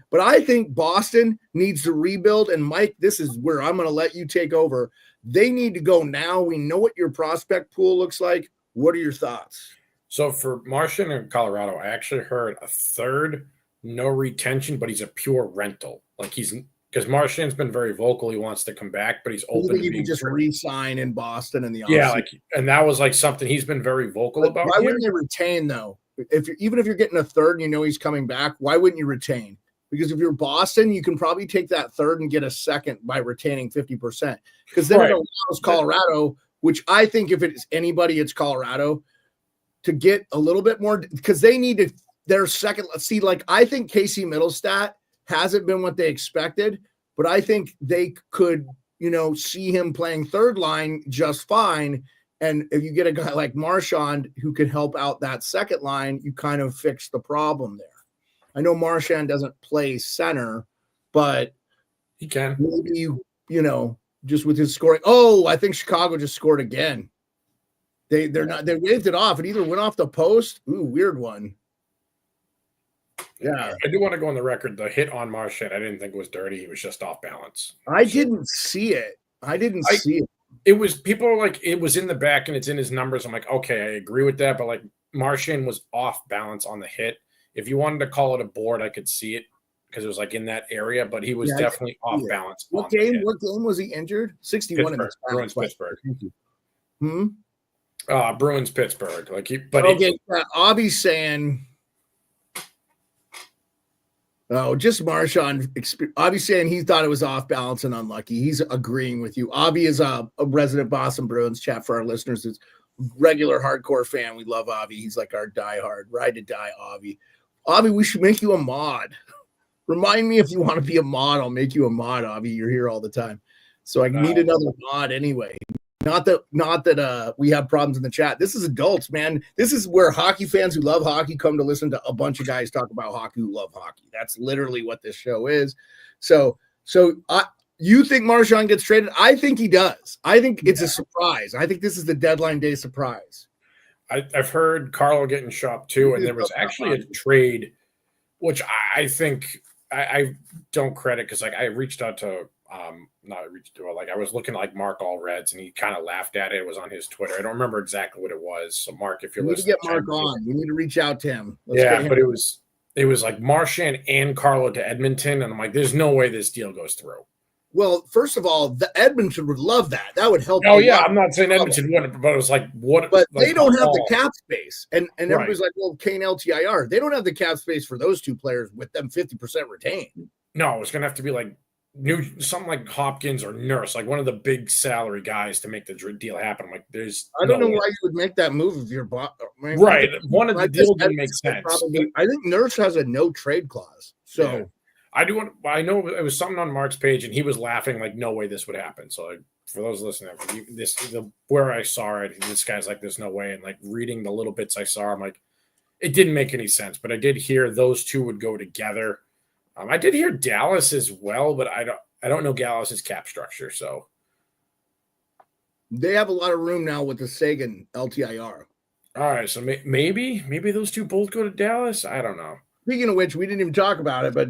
But I think Boston needs to rebuild. And Mike, this is where I'm going to let you take over. They need to go now. We know what your prospect pool looks like. What are your thoughts? So for Marchand in Colorado, I actually heard a third, no retention, but he's a pure rental. Like because Marchand's been very vocal. He wants to come back, but he's open to being just re-sign in Boston in the offseason. Yeah, and that was like something he's been very vocal about. Why wouldn't you retain though? Even if you're getting a third and you know he's coming back, why wouldn't you retain? Because if you're Boston, you can probably take that third and get a second by retaining 50%. Because then it allows Colorado, which I think if it's anybody, it's Colorado, to get a little bit more because they need to their second. Let's see, like I think Casey Middlestat hasn't been what they expected, but I think they could, see him playing third line just fine. And if you get a guy like Marchand who could help out that second line, you kind of fix the problem there. I know Marchand doesn't play center, but he can. Maybe just with his scoring. Oh, I think Chicago just scored again. They waved it off. It either went off the post. Ooh, weird one. Yeah. I do want to go on the record. The hit on Marchand, I didn't think was dirty. He was just off balance. I didn't see it. See it. It was people were like, it was in the back and it's in his numbers. I'm like, okay, I agree with that. But like Marchand was off balance on the hit. If you wanted to call it a board, I could see it because it was like in that area, but he was definitely off balance. What game was he injured? 61 in the Bruins Pittsburgh. Thank you. Bruins Pittsburgh. Avi's saying just Marchand. Avi's saying he thought it was off balance and unlucky. He's agreeing with you. Avi is a resident Boston Bruins chat for our listeners. It's regular hardcore fan. We love Avi. He's like our diehard ride to die Avi. Avi, we should make you a mod. Remind me if you want to be a mod. I'll make you a mod, Avi. You're here all the time. So I need another mod anyway. Not that we have problems in the chat. This is adults, man. This is where hockey fans who love hockey come to listen to a bunch of guys talk about hockey who love hockey. That's literally what this show is. So you think Marchand gets traded? I think he does. I think it's a surprise. I think this is the deadline day surprise. I've heard Carlo getting shopped too, and there was actually a trade, which I think I don't credit because I reached out to I was looking like Mark All Reds and he kind of laughed at it. It was on his Twitter. I don't remember exactly what it was. So Mark, if you're listening, to get Mark on. We need to reach out to him. But it was like Marchand and Carlo to Edmonton, and I'm like, there's no way this deal goes through. Well, first of all, the Edmonton would love that. That would help. Oh yeah, I'm not saying Edmonton wouldn't, but it was like what? But they don't have the cap space, and everybody's like, well, Kane LTIR. They don't have the cap space for those two players with them 50% retained. No, it's gonna have to be like something like Hopkins or Nurse, like one of the big salary guys to make the deal happen. I'm like, I don't know why you would make that move if you're right. One of the deals didn't make sense. I think Nurse has a no trade clause, so. Yeah. I know it was something on Mark's page, and he was laughing like, "No way this would happen." So, like, for those listening, where I saw it, this guy's like, "There's no way." And like reading the little bits I saw, I'm like, it didn't make any sense. But I did hear those two would go together. I did hear Dallas as well, but I don't know Dallas's cap structure. So they have a lot of room now with the Sagan LTIR. All right, so maybe those two both go to Dallas. I don't know. Speaking of which, we didn't even talk about it, but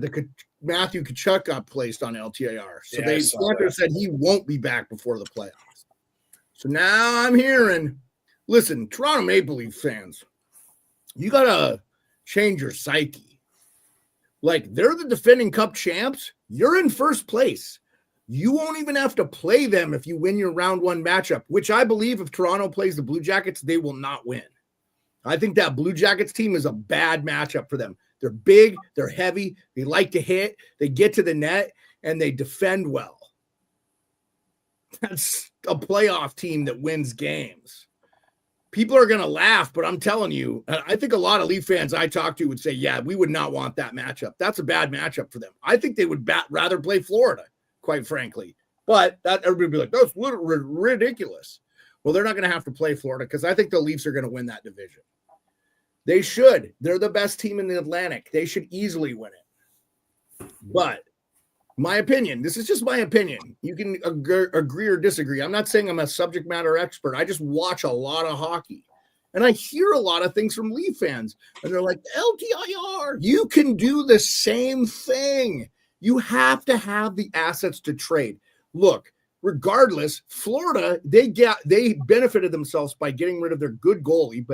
Matthew Tkachuk got placed on LTIR. So Sanders said he won't be back before the playoffs. So now I'm hearing, listen, Toronto Maple Leaf fans, you got to change your psyche. Like, they're the defending cup champs. You're in first place. You won't even have to play them if you win your round one matchup, which I believe if Toronto plays the Blue Jackets, they will not win. I think that Blue Jackets team is a bad matchup for them. They're big, they're heavy, they like to hit, they get to the net, and they defend well. That's a playoff team that wins games. People are going to laugh, but I'm telling you, I think a lot of Leaf fans I talk to would say, yeah, we would not want that matchup. That's a bad matchup for them. I think they would rather play Florida, quite frankly. But that everybody would be like, that's ridiculous. Well, they're not going to have to play Florida because I think the Leafs are going to win that division. They should. They're the best team in the Atlantic. They should easily win it. But my opinion, this is just my opinion. You can agree or disagree. I'm not saying I'm a subject matter expert. I just watch a lot of hockey. And I hear a lot of things from Leaf fans. And they're like, LTIR, you can do the same thing. You have to have the assets to trade. Look, regardless, Florida, they benefited themselves by getting rid of their good goalie,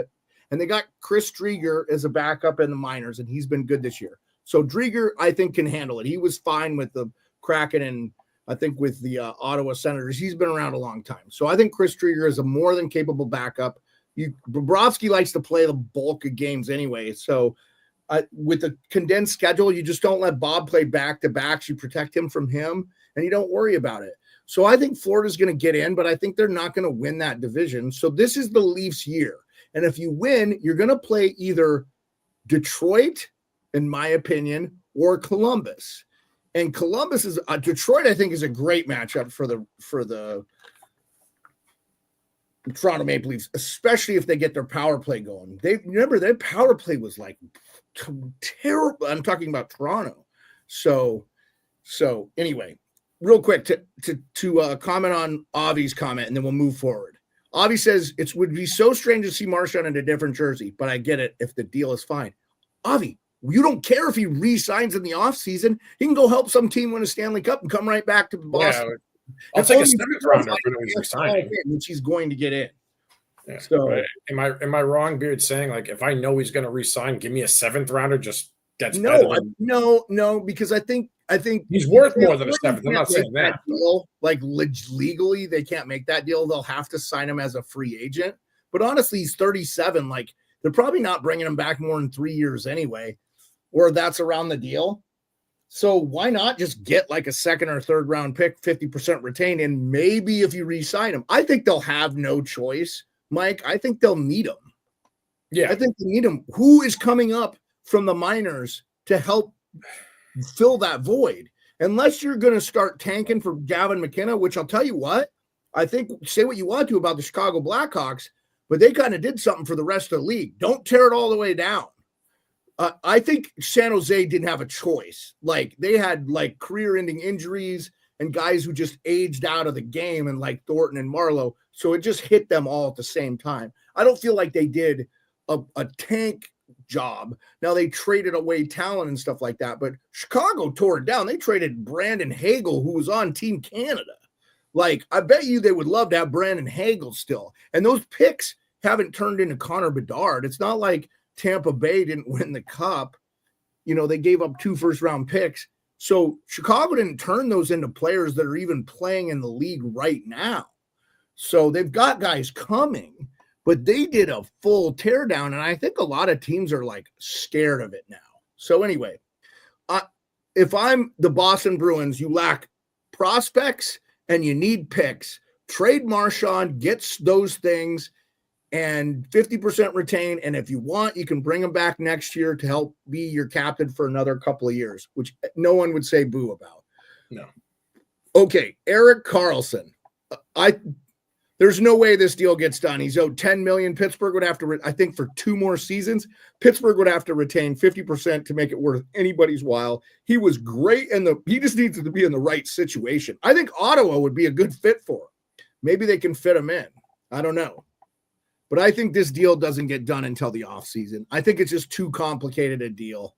and they got Chris Drieger as a backup in the minors, and he's been good this year. So Drieger, I think, can handle it. He was fine with the Kraken and I think with the Ottawa Senators. He's been around a long time. So I think Chris Drieger is a more than capable backup. Bobrovsky likes to play the bulk of games anyway. So with a condensed schedule, you just don't let Bob play back-to-backs. You protect him from him, and you don't worry about it. So I think Florida's going to get in, but I think they're not going to win that division. So this is the Leafs' year. And if you win, you're going to play either Detroit, in my opinion, or Columbus. And Columbus is Detroit, I think, is a great matchup for the Toronto Maple Leafs, especially if they get their power play going. Remember their power play was like terrible. I'm talking about Toronto. So anyway, real quick to comment on Avi's comment, and then we'll move forward. Avi says it would be so strange to see Marchand in a different jersey, but I get it if the deal is fine. Avi, you don't care if he re-signs in the offseason. He can go help some team win a Stanley Cup and come right back to Boston. Yeah, I'll take a 7th rounder for he's resigning, which he's going to get in. Yeah, so am I wrong, Beard, saying like if I know he's going to resign, give me a 7th rounder? Just that's no, because I think he's worth more than a 7th. I'm not saying that. Deal, like legally, they can't make that deal. They'll have to sign him as a free agent. But honestly, he's 37. Like they're probably not bringing him back more than 3 years anyway, or that's around the deal. So why not just get like a 2nd or 3rd round pick, 50% retained, and maybe if you re-sign him, I think they'll have no choice, Mike. I think they'll need him. Yeah, I think they need him. Who is coming up from the minors to help fill that void? Unless you're going to start tanking for Gavin McKenna, which I'll tell you what, I think say what you want to about the Chicago Blackhawks, but they kind of did something for the rest of the league. Don't tear it all the way down. I think San Jose didn't have a choice. Like they had like career-ending injuries and guys who just aged out of the game, and like Thornton and Marlowe. So it just hit them all at the same time. I don't feel like they did a tank job. Now they traded away talent and stuff like that, but Chicago tore it down. They traded Brandon Hagel, who was on Team Canada. Like I bet you they would love to have Brandon Hagel still. And those picks haven't turned into Connor Bedard. It's not like Tampa Bay didn't win the cup. You know, they gave up 2 first-round picks. So Chicago didn't turn those into players that are even playing in the league right now. So they've got guys coming, but they did a full teardown, and I think a lot of teams are like scared of it now. So anyway, if I'm the Boston Bruins, you lack prospects and you need picks. Trade Marchand, gets those things, and 50% retain. And if you want, you can bring him back next year to help be your captain for another couple of years, which no one would say boo about. No. Okay, Erik Karlsson. There's no way this deal gets done. He's owed $10 million. Pittsburgh would have to, I think, for 2 more seasons. Pittsburgh would have to retain 50% to make it worth anybody's while. He was great, and he just needs to be in the right situation. I think Ottawa would be a good fit for him. Maybe they can fit him in. I don't know. But I think this deal doesn't get done until the offseason. I think it's just too complicated a deal.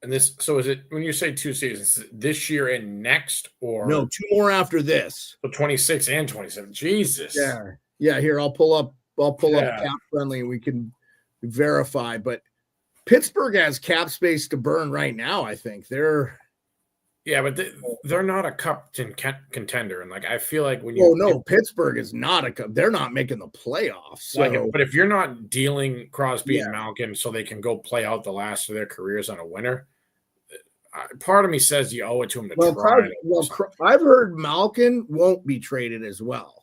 And so is it, when you say 2 seasons, this year and next, or no, 2 more after this? So 26 and 27. Jesus. Yeah. Here, I'll pull up Cap Friendly and we can verify. But Pittsburgh has cap space to burn right now. I think they're Yeah, but they're not a cup contender, and like I feel like when Oh no, Pittsburgh is not a cup. They're not making the playoffs. So. but if you're not dealing Crosby Yeah. and Malkin so they can go play out the last of their careers on a winner, part of me says you owe it to him to try. I've heard Malkin won't be traded as well.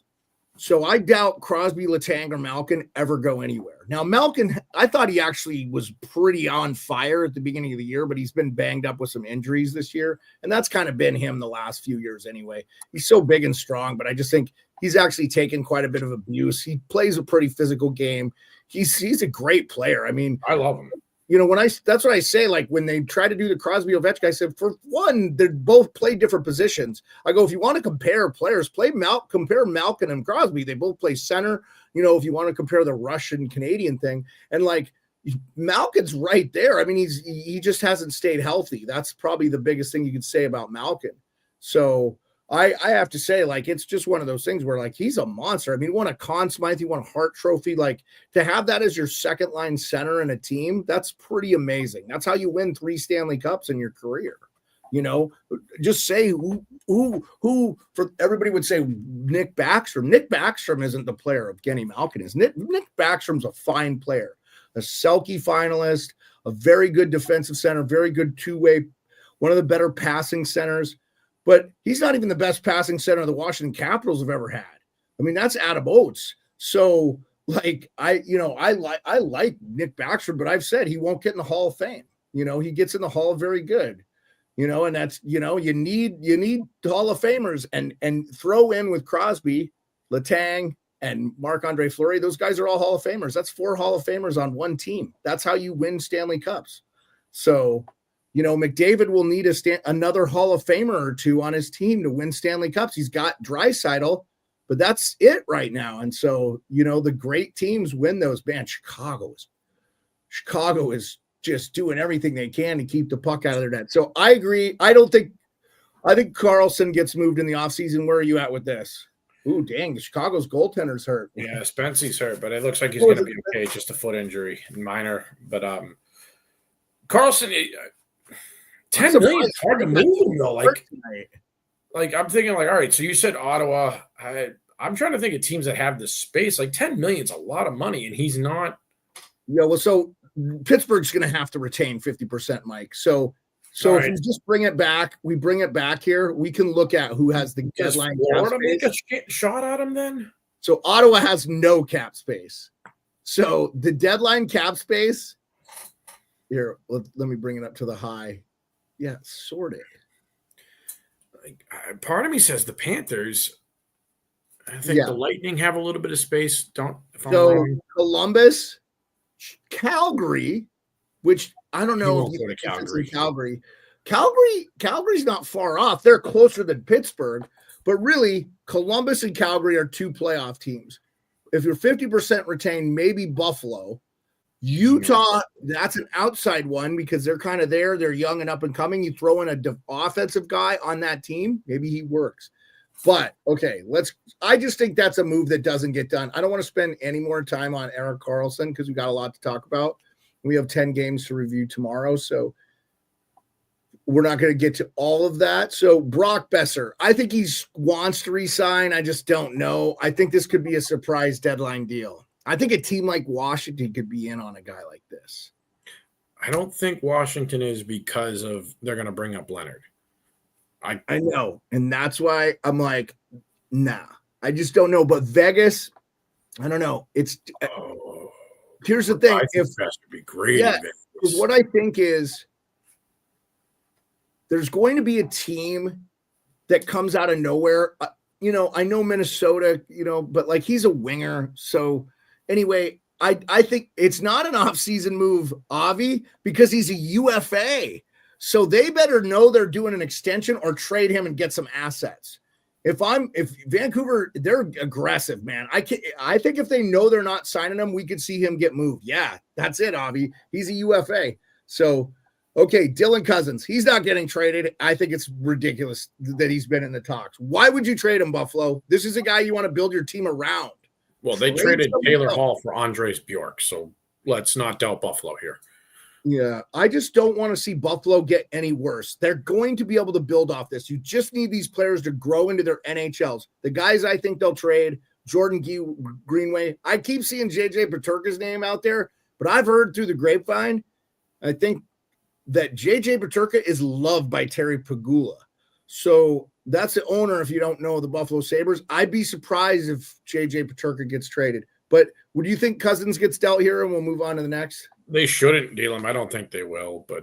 So I doubt Crosby, Letang, or Malkin ever go anywhere. Now, Malkin, I thought he actually was pretty on fire at the beginning of the year, but he's been banged up with some injuries this year. And that's kind of been him the last few years anyway. He's so big and strong, but I just think he's actually taken quite a bit of abuse. He plays a pretty physical game. He's a great player. I mean, I love him. You know, that's what I say, like when they try to do the Crosby Ovechkin, I said, for one, they both play different positions. I go, if you want to compare players, compare Malkin and Crosby. They both play center. You know, if you want to compare the Russian Canadian thing, and like Malkin's right there. I mean, he just hasn't stayed healthy. That's probably the biggest thing you could say about Malkin. So I have to say, like, it's just one of those things where, like, he's a monster. I mean, he won a Conn Smythe, he won a Hart Trophy. Like, to have that as your second line center in a team, that's pretty amazing. That's how you win 3 Stanley Cups in your career. You know, just say who for everybody would say Nick Backstrom. Nick Backstrom isn't the player of Genny Malkin is. Nick Backstrom's a fine player, a Selke finalist, a very good defensive center, very good two-way, one of the better passing centers. But he's not even the best passing center the Washington Capitals have ever had. I mean, that's Adam Oates. So, like, I like Nick Backstrom, but I've said he won't get in the Hall of Fame. You know, he gets in the Hall very good. You know, and that's, you know, you need Hall of Famers and throw in with Crosby, Letang, and Marc-Andre Fleury. Those guys are all Hall of Famers. That's 4 Hall of Famers on one team. That's how you win Stanley Cups. So, you know, McDavid will need another Hall of Famer or 2 on his team to win Stanley Cups. He's got Draisaitl, but that's it right now. And so, you know, the great teams win those. Man, Chicago is just doing everything they can to keep the puck out of their net. So I agree. I think Karlsson gets moved in the offseason. Where are you at with this? Ooh, dang, Chicago's goaltender's hurt. Yeah, Spency's hurt, but it looks like he's going to be okay. Just a foot injury, minor. But Karlsson, 10 million is hard to move him though. Like I'm thinking, like, all right. So you said Ottawa. I'm trying to think of teams that have the space. Like 10 million is a lot of money, and he's not. Yeah, well, so Pittsburgh's going to have to retain 50%, Mike. So all if right. we just bring it back, here. We can look at who has the deadline. Does Florida make a shot at him then? So Ottawa has no cap space. So the deadline cap space. Here, let me bring it up to the high. Yeah, sorted. Like, part of me says the Panthers. I think the Lightning have a little bit of space. Columbus, Calgary, which I don't know if Calgary. Calgary's not far off. They're closer than Pittsburgh, but really Columbus and Calgary are 2 playoff teams. If you're 50% retained, maybe Buffalo. Utah, that's an outside one because they're kind of there. They're young and up and coming. You throw in an offensive guy on that team, maybe he works. But, okay, I just think that's a move that doesn't get done. I don't want to spend any more time on Erik Karlsson because we've got a lot to talk about. We have 10 games to review tomorrow, so we're not going to get to all of that. So, Brock Besser, I think he wants to resign. I just don't know. I think this could be a surprise deadline deal. I think a team like Washington could be in on a guy like this. I don't think Washington is because of they're going to bring up Leonard. I know, and that's why I'm like, nah. I just don't know. But Vegas, I don't know. Here's the thing. I think that would be great. Yeah, what I think is there's going to be a team that comes out of nowhere. You know, I know Minnesota, you know, but like he's a winger, so. Anyway, I think it's not an off-season move, Avi, because he's a UFA. So they better know they're doing an extension or trade him and get some assets. If Vancouver, they're aggressive, man. I think if they know they're not signing him, we could see him get moved. Yeah, that's it, Avi. He's a UFA. So, okay, Dylan Cousins, he's not getting traded. I think it's ridiculous that he's been in the talks. Why would you trade him, Buffalo? This is a guy you want to build your team around. Well, they traded Taylor Hall for Andres Bjork, so let's not doubt Buffalo here. Yeah, I just don't want to see Buffalo get any worse. They're going to be able to build off this. You just need these players to grow into their NHLs. The guys I think they'll trade, Jordan Greenway. I keep seeing JJ Peterka's name out there, but I've heard through the grapevine, I think that JJ Peterka is loved by Terry Pegula. So that's the owner, if you don't know the Buffalo Sabres. I'd be surprised if JJ Peterka gets traded. But would you think Cousins gets dealt here and we'll move on to the next? They shouldn't deal him. I don't think they will, but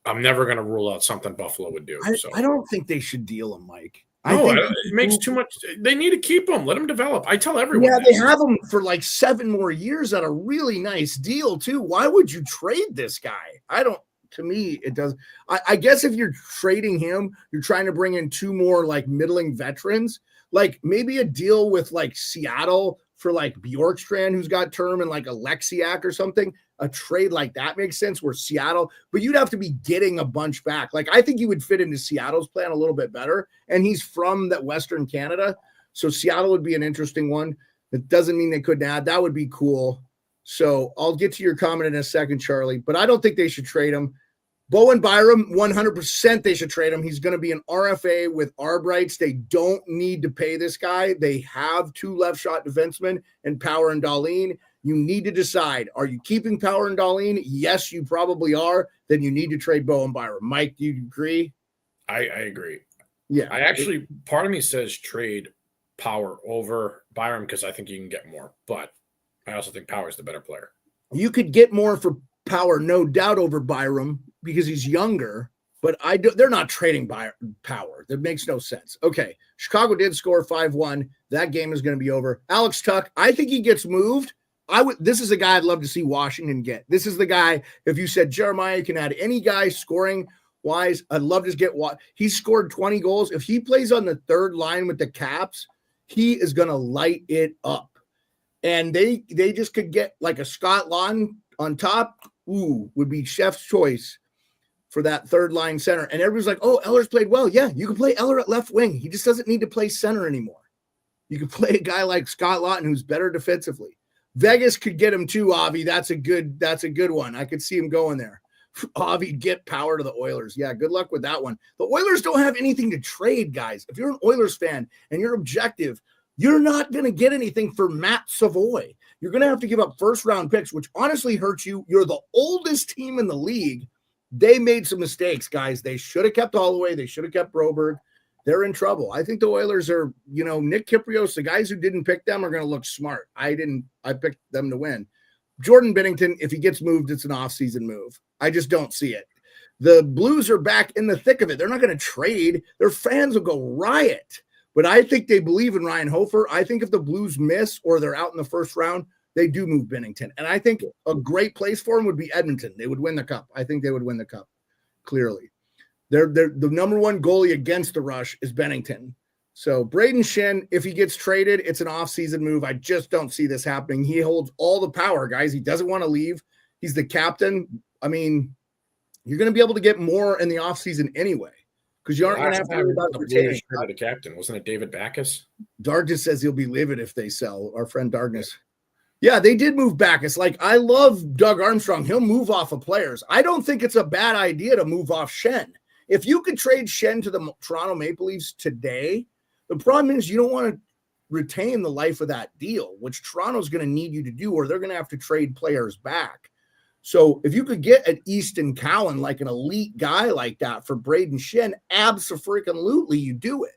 I'm never going to rule out something Buffalo would do. I don't think they should deal him, Mike. No, it makes too much. They need to keep him. Let him develop. I tell everyone. Yeah, they have him for like 7 more years at a really nice deal, too. Why would you trade this guy? To me, it does. I guess if you're trading him, you're trying to bring in 2 more like middling veterans, like maybe a deal with like Seattle for like Bjorkstrand, who's got term, and like Alexiak or something. A trade like that makes sense where Seattle, but you'd have to be getting a bunch back. Like I think he would fit into Seattle's plan a little bit better. And he's from that Western Canada. So Seattle would be an interesting one. That doesn't mean they couldn't add. That would be cool. So I'll get to your comment in a second, Charlie, but I don't think they should trade him. Bowen Byram, 100% they should trade him. He's going to be an RFA with arb rights. They don't need to pay this guy. They have 2 left shot defensemen and Power and Dahlin. You need to decide, are you keeping Power and Dahlin? Yes, you probably are. Then you need to trade Bowen Byram. Mike, do you agree? I agree. Yeah. Part of me says trade Power over Byram because I think you can get more, but I also think Power is the better player. You could get more for Power, no doubt, over Byram because he's younger, but they're not trading Power. That makes no sense. Okay, Chicago did score 5-1. That game is going to be over. Alex Tuch, I think he gets moved. This is a guy I'd love to see Washington get. This is the guy, if you said Jeremiah can add any guy scoring wise, I'd love to get he scored 20 goals. If he plays on the 3rd line with the Caps, he is going to light it up. And they just could get like a Scott Laughton on top. Ooh, would be chef's choice for that 3rd line center. And everybody's like, oh, Eller's played well. Yeah, you can play Eller at left wing. He just doesn't need to play center anymore. You can play a guy like Scott Laughton who's better defensively. Vegas could get him too, Avi. That's a good one. I could see him going there. Avi, get Power to the Oilers. Yeah, good luck with that one. The Oilers don't have anything to trade, guys. If you're an Oilers fan and you're objective, you're not going to get anything for Matt Savoy. You're going to have to give up 1st-round picks, which honestly hurts you. You're the oldest team in the league. They made some mistakes, guys. They should have kept Holloway. They should have kept Broberg. They're in trouble. I think the Oilers are, Nick Kypreos, the guys who didn't pick them are going to look smart. I picked them to win. Jordan Binnington, if he gets moved, it's an offseason move. I just don't see it. The Blues are back in the thick of it. They're not going to trade. Their fans will go riot. But I think they believe in Ryan Hofer. I think if the Blues miss or they're out in the 1st round, they do move Binnington. And I think a great place for him would be Edmonton. They would win the cup. I think they would win the cup, clearly. They're the number 1 goalie against the rush is Binnington. So Braden Shen, if he gets traded, it's an offseason move. I just don't see this happening. He holds all the power, guys. He doesn't want to leave. He's the captain. I mean, you're going to be able to get more in the offseason anyway because you aren't going to have to worry about retaining. The captain, wasn't it David Backes? Darkness says he'll be livid if they sell. Our friend Darkness. Yeah, they did move Backes. Like, I love Doug Armstrong. He'll move off of players. I don't think it's a bad idea to move off Shen. If you could trade Shen to the Toronto Maple Leafs today, the problem is you don't want to retain the life of that deal, which Toronto's going to need you to do, or they're going to have to trade players back. So if you could get an Easton Cowan, like an elite guy like that for Braden Shen, abso-freaking-lutely, you do it.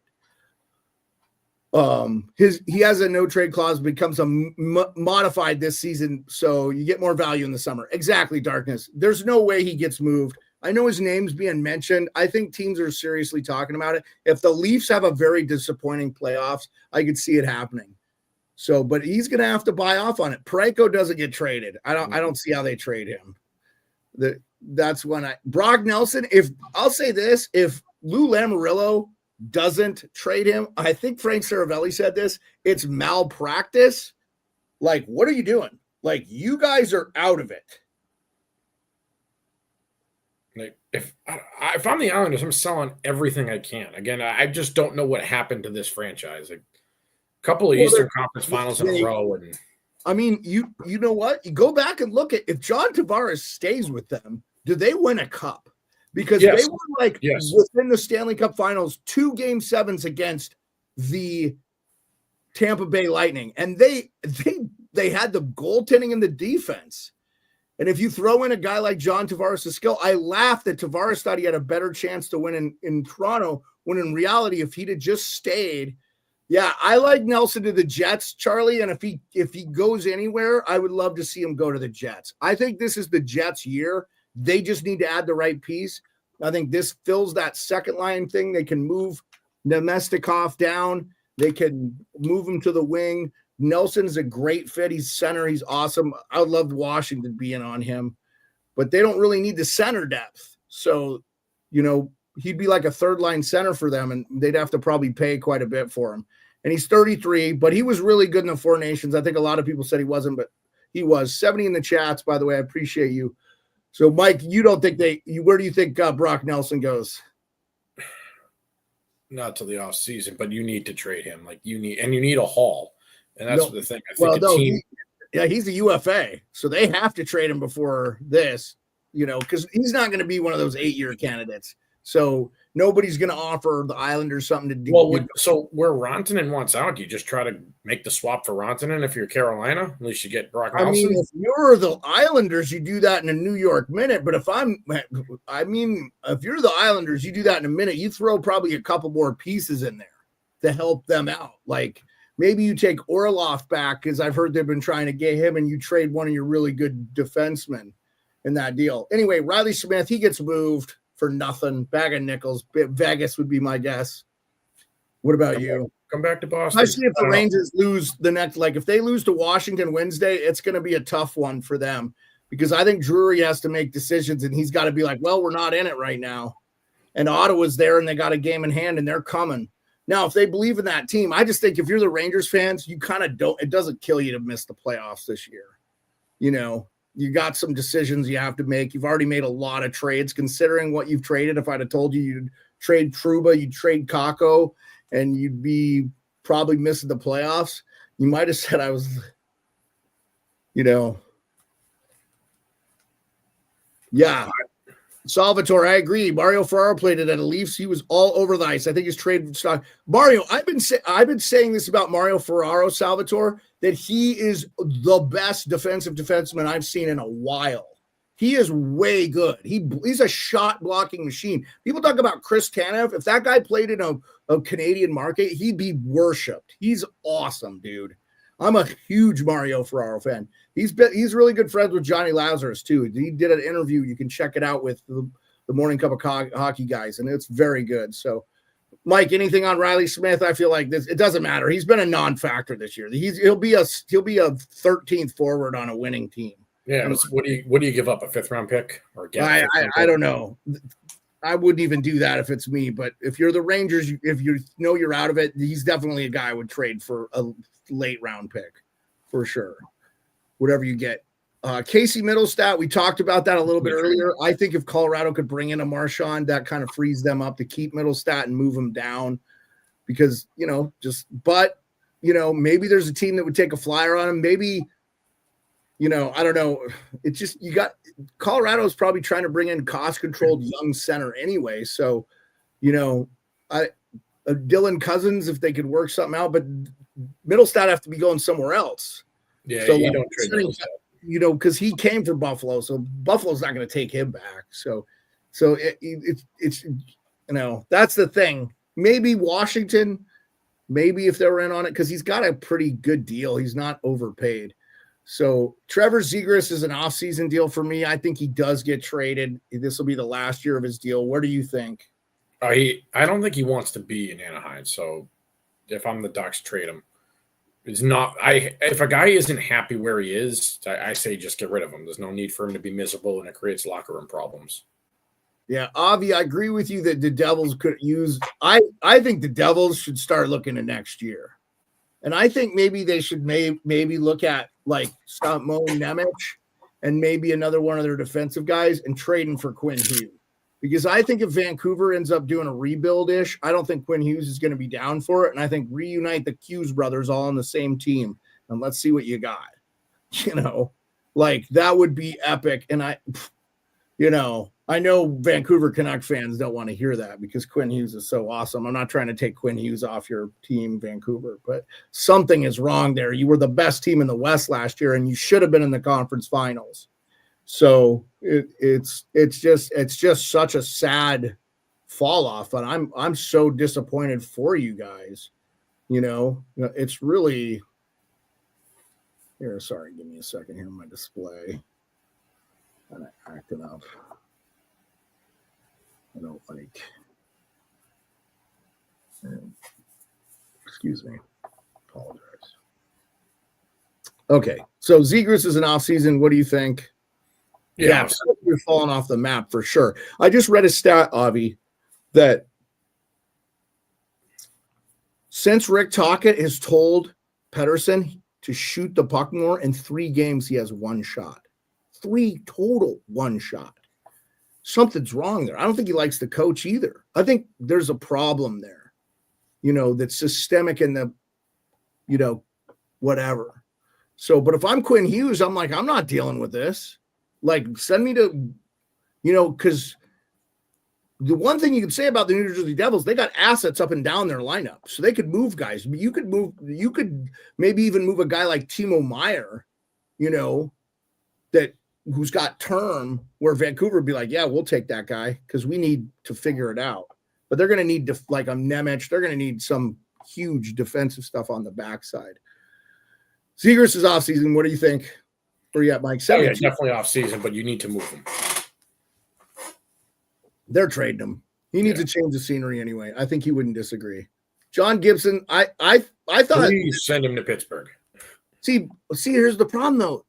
He has a no trade clause, becomes a modified this season, so you get more value in the summer. Exactly, Darkness. There's no way he gets moved. I know his name's being mentioned. I think teams are seriously talking about it. If the Leafs have a very disappointing playoffs, I could see it happening. So, but he's going to have to buy off on it. Parayko doesn't get traded. I don't see how they trade him. That's when Brock Nelson. If Lou Lamoriello doesn't trade him, I think Frank Saravelli said this, it's malpractice. Like, what are you doing? Like, you guys are out of it. Like, if I'm the Islanders, I'm selling everything I can. Again, I just don't know what happened to this franchise. Like, a couple of Eastern Conference Finals in a row, and I mean, you know what? You go back and look at if John Tavares stays with them, do they win a cup? Because Yes. they were within the Stanley Cup Finals, 2 Game 7s against the Tampa Bay Lightning, and they had the goaltending and the defense. And if you throw in a guy like John Tavares' skill, I laughed that Tavares thought he had a better chance to win in Toronto, when in reality, if he'd have just stayed, I like Nelson to the Jets, Charlie. And if he goes anywhere, I would love to see him go to the Jets. I think this is the Jets' year. They just need to add the right piece. I think this fills that second line thing. They can move Nemestikov down. They can move him to the wing. Nelson's a great fit. He's center. He's awesome. I would love Washington being on him, but they don't really need the center depth. So, he'd be like a third line center for them, and they'd have to probably pay quite a bit for him. And he's 33, but he was really good in the Four Nations. I think a lot of people said he wasn't, but he was. 70 in the chats, by the way. I appreciate you. So, Mike, you don't think where do you think Brock Nelson goes? Not till the off season, but you need to trade him. You need a haul. And that's the thing. I think team. He's a UFA, so they have to trade him before this, because he's not going to be one of those 8-year candidates. So nobody's going to offer the Islanders something to do. Well, so where Rantanen wants out, you just try to make the swap for Rantanen. If you're Carolina, at least you get Brock Nelson. I mean, if you're the Islanders, you do that in a New York minute. But if you're the Islanders, you do that in a minute. You throw probably a couple more pieces in there to help them out. Like maybe you take Orlov back, because I've heard they've been trying to get him, and you trade one of your really good defensemen in that deal. Anyway, Riley Smith, he gets moved for nothing. Bag of nickels. Vegas would be my guess. What about you? Come back to Boston. Especially if the Rangers lose the next, if they lose to Washington Wednesday, it's going to be a tough one for them, because I think Drury has to make decisions, and he's got to be like, well, we're not in it right now. And Ottawa's there, and they got a game in hand, and they're coming. Now, if they believe in that team, I just think if you're the Rangers fans, you kind of don't, it doesn't kill you to miss the playoffs this year. You got some decisions you have to make. You've already made a lot of trades, considering what you've traded. If I'd have told you you'd trade Trouba, you'd trade Kakko, and you'd be probably missing the playoffs, you might have said I was, Yeah. Salvatore, I agree. Mario Ferraro played it at the Leafs. He was all over the ice. I think his trade stock. Mario, I've been saying this about Mario Ferraro, Salvatore, that he is the best defensive defenseman I've seen in a while. He is way good. He's a shot blocking machine. People talk about Chris Tanev. If that guy played in a Canadian market, he'd be worshipped. He's awesome, dude. I'm a huge Mario Ferraro fan. He's really good friends with Johnny Lazarus too. He did an interview. You can check it out with the Morning Cup of Hockey guys, and it's very good. So, Mike, anything on Riley Smith? I feel like this. It doesn't matter. He's been a non-factor this year. He'll be a 13th forward on a winning team. Yeah. What do you give up, a 5th round pick or I don't know. I wouldn't even do that if it's me. But if you're the Rangers, if you know you're out of it, he's definitely a guy I would trade for a late round pick for sure. Whatever you get. Casey Middlestat, we talked about that a little bit earlier. I think if Colorado could bring in a Marchand, that kind of frees them up to keep Middlestat and move him down, because, maybe there's a team that would take a flyer on him. Maybe, I don't know. It's just, Colorado is probably trying to bring in cost-controlled young center anyway. So, Dylan Cousins, if they could work something out, but Middlestat have to be going somewhere else. Yeah, so, you don't trade Middlestat. Because he came from Buffalo, so Buffalo's not going to take him back. So it's that's the thing. Maybe Washington, maybe if they were in on it, because he's got a pretty good deal. He's not overpaid. So Trevor Zegras is an off-season deal for me. I think he does get traded. This will be the last year of his deal. What do you think? I don't think he wants to be in Anaheim. So if I'm the Ducks, trade him. It's not. If a guy isn't happy where he is, I say just get rid of him. There's no need for him to be miserable, and it creates locker room problems. Yeah, Avi, I agree with you that the Devils could use. I think the Devils should start looking at next year, and I think maybe they should maybe look at Mo Nemec and maybe another one of their defensive guys and trading for Quinn Hughes. Because I think if Vancouver ends up doing a rebuild-ish, I don't think Quinn Hughes is going to be down for it. And I think reunite the Hughes brothers all on the same team, and let's see what you got. That would be epic. And I know Vancouver Canuck fans don't want to hear that because Quinn Hughes is so awesome. I'm not trying to take Quinn Hughes off your team, Vancouver, but something is wrong there. You were the best team in the West last year, and you should have been in the conference finals. So it's just such a sad fall off, and I'm so disappointed for you guys. It's really here. Sorry, give me a second here on my display. And I acted up. I don't like. Excuse me. Apologize. Okay, so Zegras is an off season. What do you think? Yeah, you're falling off the map for sure. I just read a stat, Avi, that since Rick Tocchet has told Pettersson to shoot the puck more, in 3 games he has 1 shot. 3 total 1 shot. Something's wrong there. I don't think he likes the coach either. I think there's a problem there, that's systemic in the, whatever. So, but if I'm Quinn Hughes, I'm like, I'm not dealing with this. Like, send me to, because the one thing you can say about the New Jersey Devils, they got assets up and down their lineup. So they could move guys. You could maybe even move a guy like Timo Meier, who's got term, where Vancouver would be like, yeah, we'll take that guy because we need to figure it out. But they're going to need like a Nemec. They're going to need some huge defensive stuff on the backside. Zegras is off season. What do you think? Or yeah, Mike. Yeah, definitely off season, but you need to move him. They're trading him. He needs to change the scenery anyway. I think he wouldn't disagree. John Gibson, I thought, please send him to Pittsburgh. See, here's the problem though.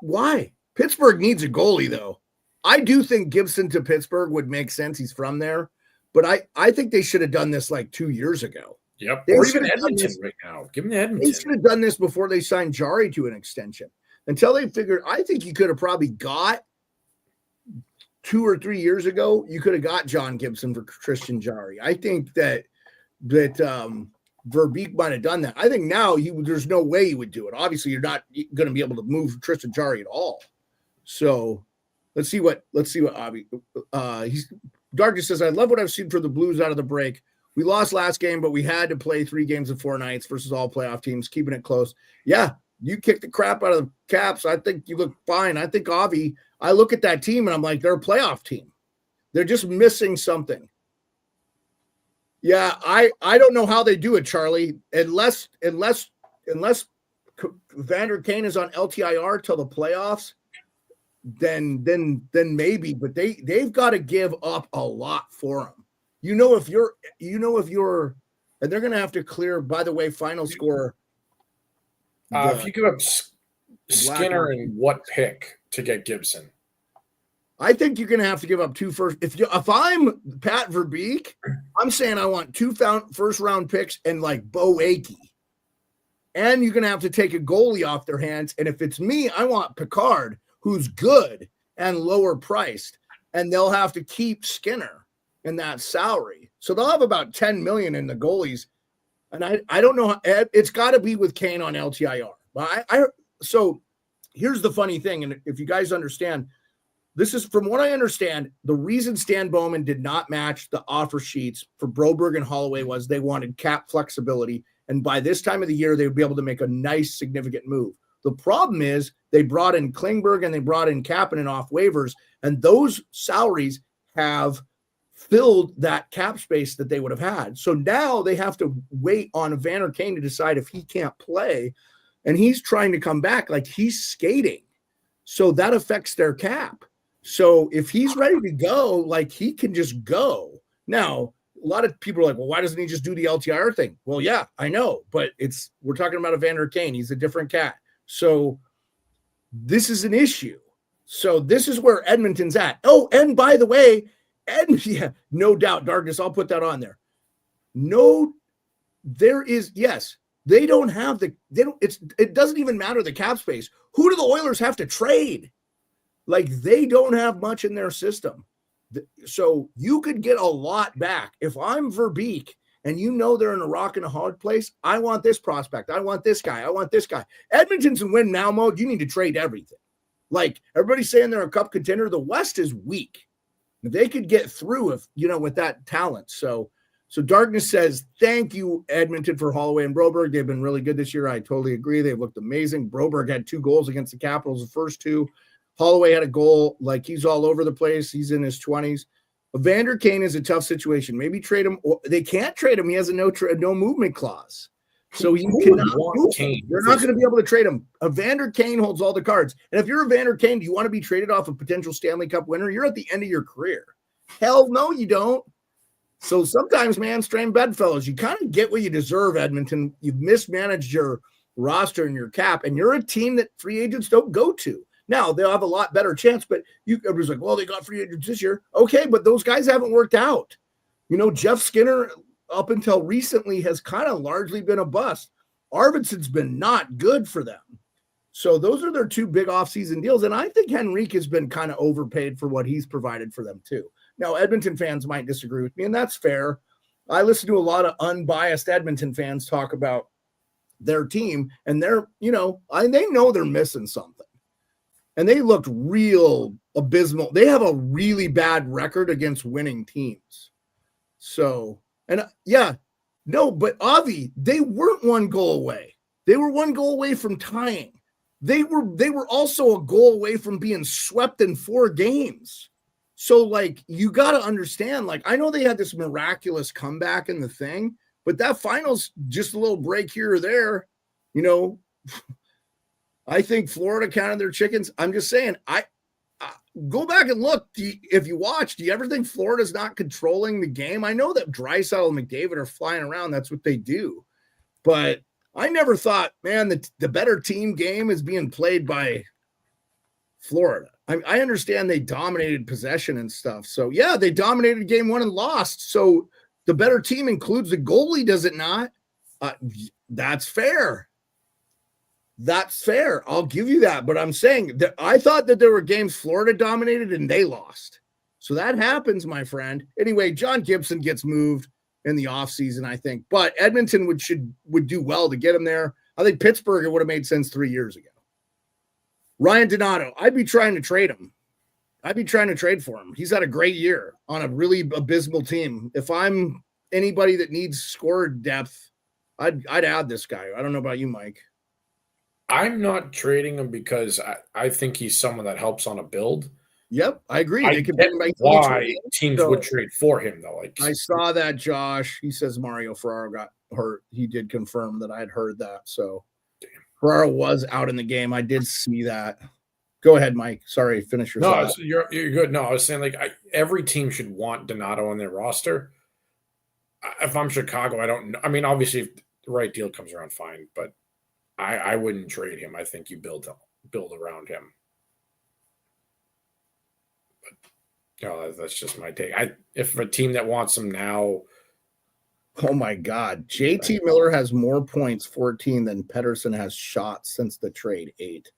Why? Pittsburgh needs a goalie though. I do think Gibson to Pittsburgh would make sense. He's from there, but I think they should have done this like 2 years ago. Yep. Or even Edmonton right now. Give him the Edmonton. They should have done this before they signed Jari to an extension. Until they figured, I think you could have probably got 2 or 3 years ago, you could have got John Gibson for Tristan Jari. I think that Verbeek might have done that. I think now there's no way he would do it. Obviously, you're not going to be able to move Tristan Jari at all. So let's see what Avi. Darkness says, I love what I've seen for the Blues out of the break. We lost last game, but we had to play 3 games in 4 nights versus all playoff teams, keeping it close. Yeah, you kicked the crap out of the Caps. I think you look fine. I think Avi, I look at that team and I'm like, they're a playoff team. They're just missing something. Yeah, I don't know how they do it, Charlie. Unless Vander Kane is on LTIR till the playoffs, then maybe. But they've got to give up a lot for him. If you're, and they're going to have to clear. By the way, final score. If you give up Skinner and what pick to get Gibson? I think you're going to have to give up 2 first. If I'm Pat Verbeek, I'm saying I want 2 first round picks and like Bo Akey. And you're going to have to take a goalie off their hands. And if it's me, I want Picard, who's good and lower priced. And they'll have to keep Skinner in that salary. So they'll have about $10 million in the goalies. And I don't know. It's got to be with Kane on LTIR. But so here's the funny thing. And if you guys understand, this is, from what I understand, the reason Stan Bowman did not match the offer sheets for Broberg and Holloway was they wanted cap flexibility. And by this time of the year, they would be able to make a nice, significant move. The problem is they brought in Klingberg and they brought in Kapanen off waivers, and those salaries have filled that cap space that they would have had. So now they have to wait on Vander Kane to decide if he can't play, and he's trying to come back like he's skating. So that affects their cap. So if he's ready to go, like he can just go. Now, a lot of people are like, well, why doesn't he just do the LTIR thing? Well, yeah, I know, but we're talking about a Vander Kane. He's a different cat. So this is an issue. So this is where Edmonton's at. Oh, and by the way, yeah, no doubt, Darkness, I'll put that on there. No, there is, yes, they don't have it doesn't even matter the cap space. Who do the Oilers have to trade? Like, they don't have much in their system. So you could get a lot back. If I'm Verbeek and they're in a rock and a hard place, I want this prospect. I want this guy. I want this guy. Edmonton's in win now mode. You need to trade everything. Like everybody's saying they're a cup contender. The West is weak. They could get through if, with that talent. So Darkness says, thank you, Edmonton, for Holloway and Broberg. They've been really good this year. I totally agree. They've looked amazing. Broberg had 2 goals against the Capitals, the first 2. Holloway had a goal. Like, he's all over the place. He's in his 20s. Evander Kane is a tough situation. Maybe trade him. Or they can't trade him. He has a no movement clause. So you cannot move him. They're not going to be able to trade him. Evander Kane holds all the cards. And if you're Evander Kane, do you want to be traded off a potential Stanley Cup winner? You're at the end of your career. Hell no, you don't. So sometimes, man, strain bedfellows. You kind of get what you deserve, Edmonton. You've mismanaged your roster and your cap, and you're a team that free agents don't go to. Now, they'll have a lot better chance, but everybody's like, well, they got free agents this year. Okay, but those guys haven't worked out. Jeff Skinner, up until recently, has kind of largely been a bust. Arvidsson's been not good for them. So those are their 2 big offseason deals, and I think Henrique has been kind of overpaid for what he's provided for them too. Now, Edmonton fans might disagree with me, and that's fair. I listen to a lot of unbiased Edmonton fans talk about their team, and they're, they know they're missing something. And they looked real abysmal. They have a really bad record against winning teams. So, but Avi, they weren't 1 goal away. They were 1 goal away from tying. They were also a goal away from being swept in 4 games. So, like, you got to understand, like, I know they had this miraculous comeback in the thing, but that final's just a little break here or there. I think Florida counted their chickens. I'm just saying, I go back and look. If you watch, do you ever think Florida's not controlling the game? I know that Draisaitl and McDavid are flying around. That's what they do. But I never thought, man, the better team game is being played by Florida. I understand they dominated possession and stuff. So, yeah, they dominated game 1 and lost. So the better team includes the goalie, does it not? That's fair. That's fair. I'll give you that. But I'm saying that I thought that there were games Florida dominated and they lost. So that happens, my friend. Anyway, John Gibson gets moved in the offseason, I think. But Edmonton would do well to get him there. I think Pittsburgh, it would have made sense 3 years ago. Ryan Donato, I'd be trying to trade him. I'd be trying to trade for him. He's had a great year on a really abysmal team. If I'm anybody that needs scorer depth, I'd add this guy. I don't know about you, Mike. I'm not trading him because I think he's someone that helps on a build. Yep, I agree. They could bring him why teams would trade for him, though. Like, I saw that, Josh. He says Mario Ferraro got hurt. He did confirm that I had heard that. So Ferraro was out in the game. I did see that. Go ahead, Mike. Sorry, finish your thought. You're good. No, I was saying, like, every team should want Donato on their roster. If I'm Chicago, I don't know. I mean, obviously, if the right deal comes around, fine. But I wouldn't trade him. I think you build around him. But that's just my take. If a team that wants him now. Oh my God. JT Miller has more points, 14, than Pettersson has shots since the trade, 8.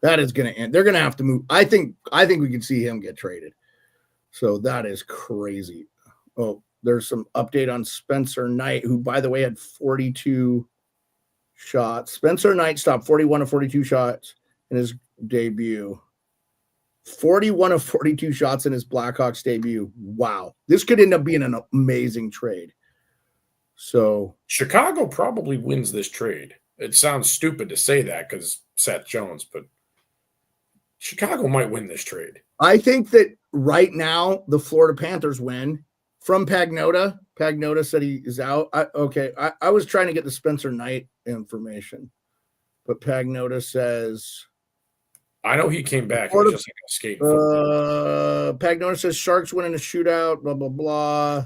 That is going to end. They're going to have to move. I think we can see him get traded. So that is crazy. Oh, there's some update on Spencer Knight, who, by the way, had 42 shots. Spencer Knight stopped 41 of 42 shots in his debut. 41 of 42 shots in his Blackhawks debut. Wow. This could end up being an amazing trade. So Chicago probably wins this trade. It sounds stupid to say that because Seth Jones, but Chicago might win this trade. I think that right now the Florida Panthers win. From Pagnotta. Pagnotta said he is out. I was trying to get the Spencer Knight information, but Pagnotta says I know he came back. He was just like a skating. Pagnotta says Sharks winning a shootout. Blah blah blah.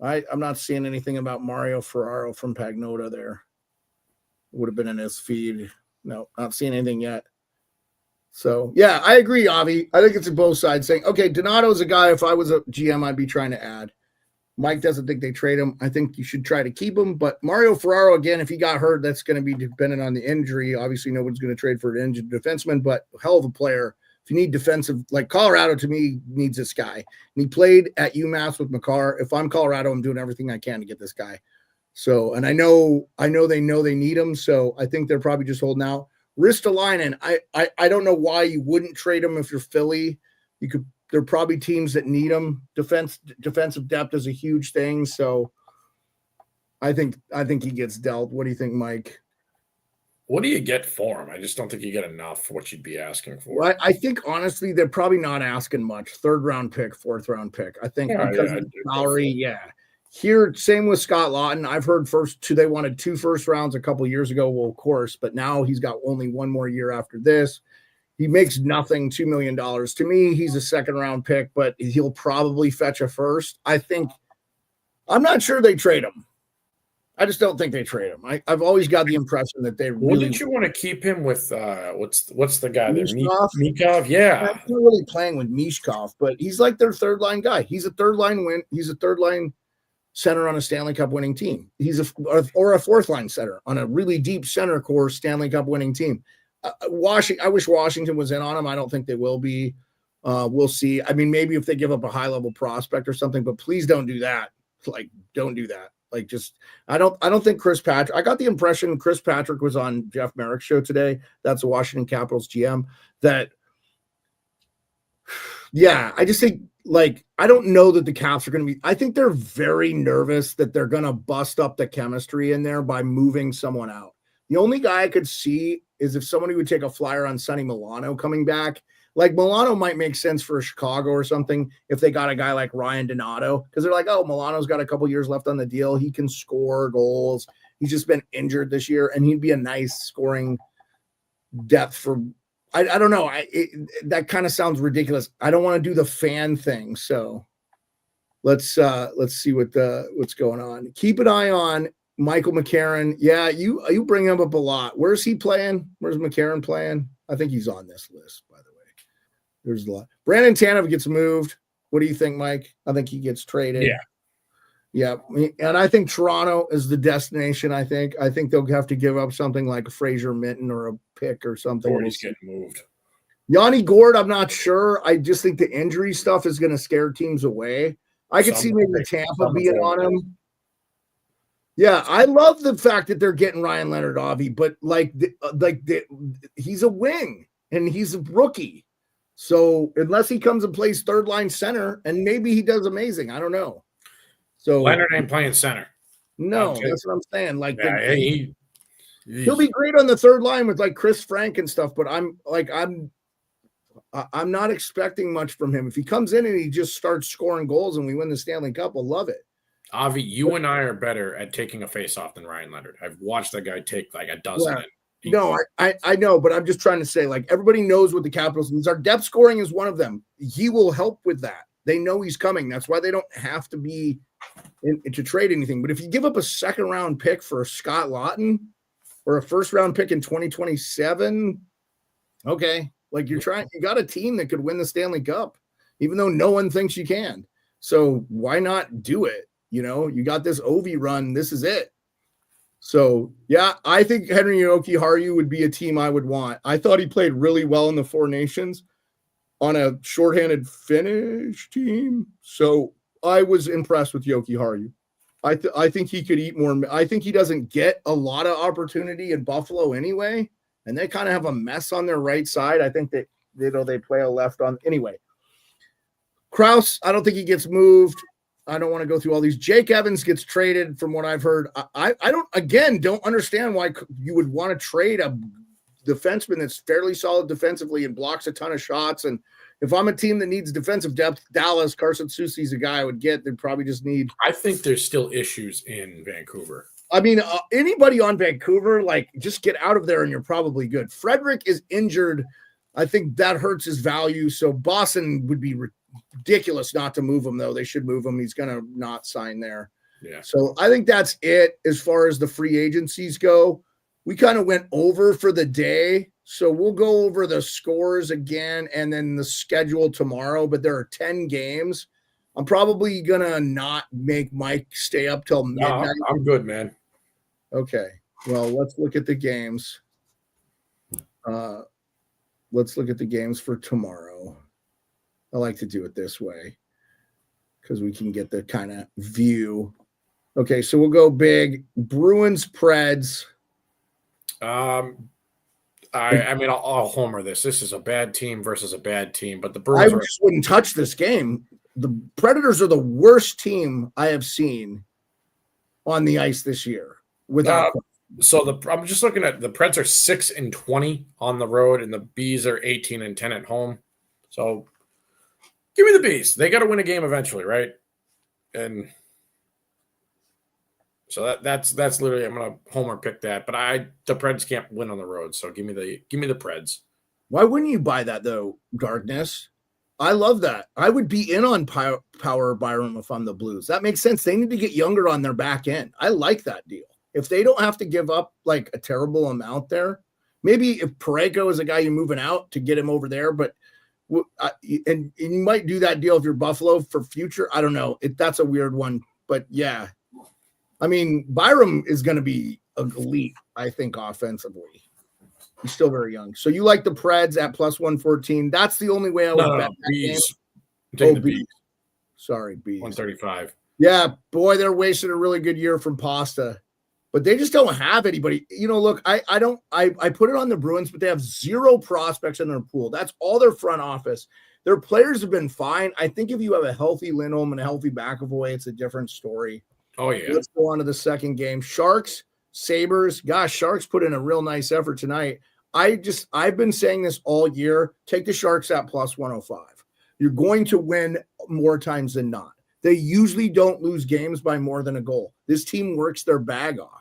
I'm not seeing anything about Mario Ferraro from Pagnotta there. Would have been in his feed. No, not seeing anything yet. So, yeah, I agree, Avi. I think it's on both sides saying, okay, Donato's a guy, if I was a GM, I'd be trying to add. Mike doesn't think they trade him. I think you should try to keep him. But Mario Ferraro, again, if he got hurt, that's going to be dependent on the injury. Obviously, no one's going to trade for an injured defenseman, but hell of a player. If you need defensive, like Colorado, to me, needs this guy. And he played at UMass with Makar. If I'm Colorado, I'm doing everything I can to get this guy. So, and I know they need him, so I think they're probably just holding out. Ristolainen, I don't know why you wouldn't trade him if you're Philly. You could. There are probably teams that need him. Defensive depth is a huge thing. So I think he gets dealt. What do you think, Mike? What do you get for him? I just don't think you get enough for what you'd be asking for. Well, I think honestly they're probably not asking much. 3rd round pick, 4th round pick. I think because of the salary, Here, same with Scott Lawton. I've heard they wanted 2 first rounds a couple years ago. Well, of course, but now he's got only 1 more year after this. He makes nothing, $2 million. To me, he's a 2nd round pick, but he'll probably fetch a 1st. I'm not sure they trade him. I just don't think they trade him. I've always got the impression that they really. Wouldn't you want to keep him with what's the guy there? Mishkov? Yeah. I'm not really playing with Mishkov, but he's like their 3rd line guy. He's a 3rd line He's a 3rd line center on a Stanley Cup winning team. He's a 4th line center on a really deep center core Stanley Cup winning team. I wish Washington was in on him. I don't think they will be. We'll see. I mean, maybe if they give up a high level prospect or something, but please don't do that. Don't do that. I don't think Chris Patrick. I got the impression Chris Patrick was on Jeff Merrick's show today. That's the Washington Capitals GM. I just think I don't know that the Caps are going to be. I think they're very nervous that they're going to bust up the chemistry in there by moving someone out. The only guy I could see is if somebody would take a flyer on Sonny Milano coming back. Milano might make sense for Chicago or something if they got a guy like Ryan Donato, because they're like, oh, Milano's got a couple years left on the deal. He can score goals. He's just been injured this year, and he'd be a nice scoring depth for. I don't know. That kind of sounds ridiculous. I don't want to do the fan thing, so let's see what's going on. Keep an eye on Michael McCarron. Yeah, you bring him up a lot. Where's he playing? Where's McCarron playing? I think he's on this list, by the way. There's a lot. Brandon Tanev gets moved. What do you think, Mike? I think he gets traded. Yeah. And I think Toronto is the destination. I think they'll have to give up something like a Fraser Minton or a pick or something. Gord's getting moved. Yanni Gord, I'm not sure. I just think the injury stuff is going to scare teams away. I could see maybe Tampa being on him. Yeah, I love the fact that they're getting Ryan Leonard-Avi, but he's a wing and he's a rookie. So unless he comes and plays 3rd line center, and maybe he does amazing, I don't know. So Leonard ain't playing center. No, that's what I'm saying. He'll be great on the 3rd line with Chris Frank and stuff, but I'm not expecting much from him. If he comes in and he just starts scoring goals and we win the Stanley Cup, we'll love it. Avi, you and I are better at taking a face-off than Ryan Leonard. I've watched that guy take a dozen. Yeah. No, I know, but I'm just trying to say, everybody knows what the Capitals needs. Our depth scoring is one of them. He will help with that. They know he's coming. That's why they don't have to be to trade anything. But if you give up a 2nd round pick for Scott Lawton or a 1st round pick in 2027, okay, you got a team that could win the Stanley Cup, even though no one thinks you can. So why not do it? You got this Ovi run. This is it. So, yeah, I think Henry Jokiharju would be a team I would want. I thought he played really well in the Four Nations on a shorthanded Finnish team. So I was impressed with Jokiharju. I think he could eat more. I think he doesn't get a lot of opportunity in Buffalo anyway, and they kind of have a mess on their right side. I think that they play a left on anyway. Krause, I don't think he gets moved. I don't want to go through all these. Jake Evans gets traded from what I've heard. I don't understand why you would want to trade a defenseman that's fairly solid defensively and blocks a ton of shots. And if I'm a team that needs defensive depth, Dallas, Carson Soucy's a guy I would get. They'd probably just need. I think there's still issues in Vancouver. I mean, anybody on Vancouver, just get out of there and you're probably good. Frederick is injured. I think that hurts his value. So Boston would be ridiculous not to move him, though. They should move him. He's going to not sign there. Yeah. So I think that's it as far as the free agencies go. We kind of went over for the day. So we'll go over the scores again and then the schedule tomorrow. But there are 10 games. I'm probably going to not make Mike stay up till midnight. No, I'm good, man. Okay. Well, let's look at the games. Let's look at the games for tomorrow. I like to do it this way because we can get the kind of view. Okay, so we'll go big. Bruins, Preds. I I mean, I'll homer this. This is a bad team versus a bad team, but the I Bruins just wouldn't touch this game. The Predators are the worst team I have seen on the ice this year. Without I'm just looking at the Preds are 6-20 on the road, and the Bees are 18-10 at home. So give me the Bees. They got to win a game eventually, right? And so that's literally, I'm gonna homer pick that. But the Preds can't win on the road, so give me the Preds. Why wouldn't you buy that though, Darkness? I love that. I would be in on Power Byram if I'm the Blues. That makes sense. They need to get younger on their back end. I like that deal. If they don't have to give up like a terrible amount there, maybe if Parayko is a guy you're moving out to get him over there, but and you might do that deal if you're Buffalo for future. I don't know. That's a weird one, but yeah. I mean, Byram is going to be elite, I think, offensively. He's still very young. So you like the Preds at plus 114. That's the only way I would bet that game. I'm taking the Bees. Sorry, Bees. 135. Yeah, boy, they're wasting a really good year from Pasta. But they just don't have anybody. Look, I put it on the Bruins, but they have zero prospects in their pool. That's all their front office. Their players have been fine. I think if you have a healthy Lindholm and a healthy McAvoy, it's a different story. Oh, yeah. Let's go on to the second game. Sharks, Sabres. Gosh, Sharks put in a real nice effort tonight. I've been saying this all year. Take the Sharks at plus 105. You're going to win more times than not. They usually don't lose games by more than a goal. This team works their bag off.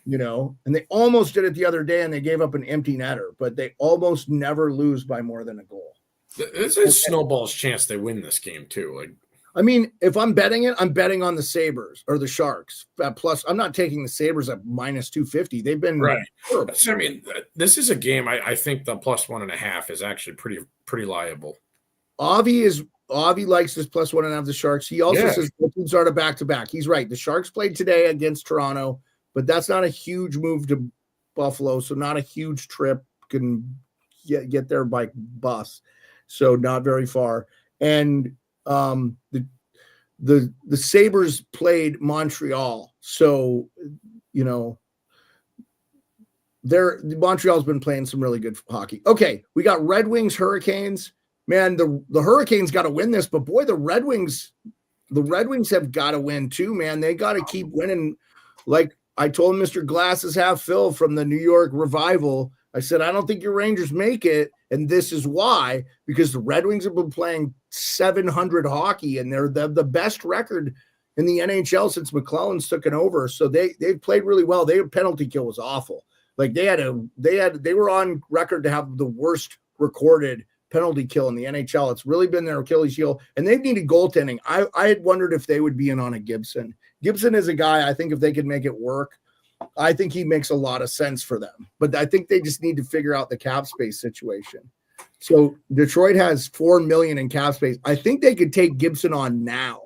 And they almost did it the other day and they gave up an empty netter, but they almost never lose by more than a goal. There's a snowball's chance they win this game too. I mean, if I'm betting it, I'm betting on the Sabres or the Sharks. Plus, I'm not taking the Sabres at minus 250. They've been right. horrible. I mean, this is a game I think the plus 1.5 is actually pretty liable. Avi likes this plus 1.5 the Sharks. He also says the teams are back-to-back. He's right. The Sharks played today against Toronto, but that's not a huge move to Buffalo, so not a huge trip. Can get there by bus, so not very far. And the Sabres played Montreal, so Montreal's been playing some really good hockey. Okay, we got Red Wings, Hurricanes. Man, the Hurricanes got to win this, but boy, the Red Wings have got to win too, man. They got to keep winning. Like I told Mr. Glasses Half Fill from the New York Revival, I said, I don't think your Rangers make it, and this is why, because the Red Wings have been playing 700 hockey, and they're the best record in the NHL since McClellan's taken over. So they've played really well. Their penalty kill was awful. Like they were on record to have the worst recorded penalty kill in the NHL. It's really been their Achilles heel, and they've needed goaltending. I had wondered if they would be in on a Gibson. Gibson is a guy, I think if they could make it work, I think he makes a lot of sense for them. But I think they just need to figure out the cap space situation. So Detroit has $4 million in cap space. I think they could take Gibson on now.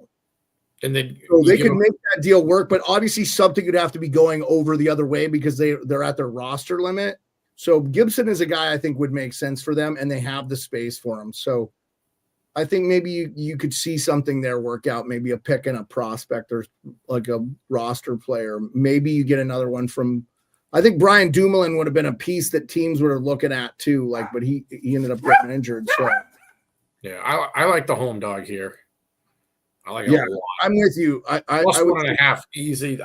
And then they could make that deal work, but obviously something would have to be going over the other way because they're at their roster limit. So Gibson is a guy I think would make sense for them, and they have the space for him. So I think maybe you could see something there work out, maybe a pick and a prospect or like a roster player. Maybe you get another one from – I think Brian Dumoulin would have been a piece that teams were looking at too, but he ended up getting injured. So yeah, I like the home dog here. I like it a lot. I'm with you. I Plus would 1.5 easy.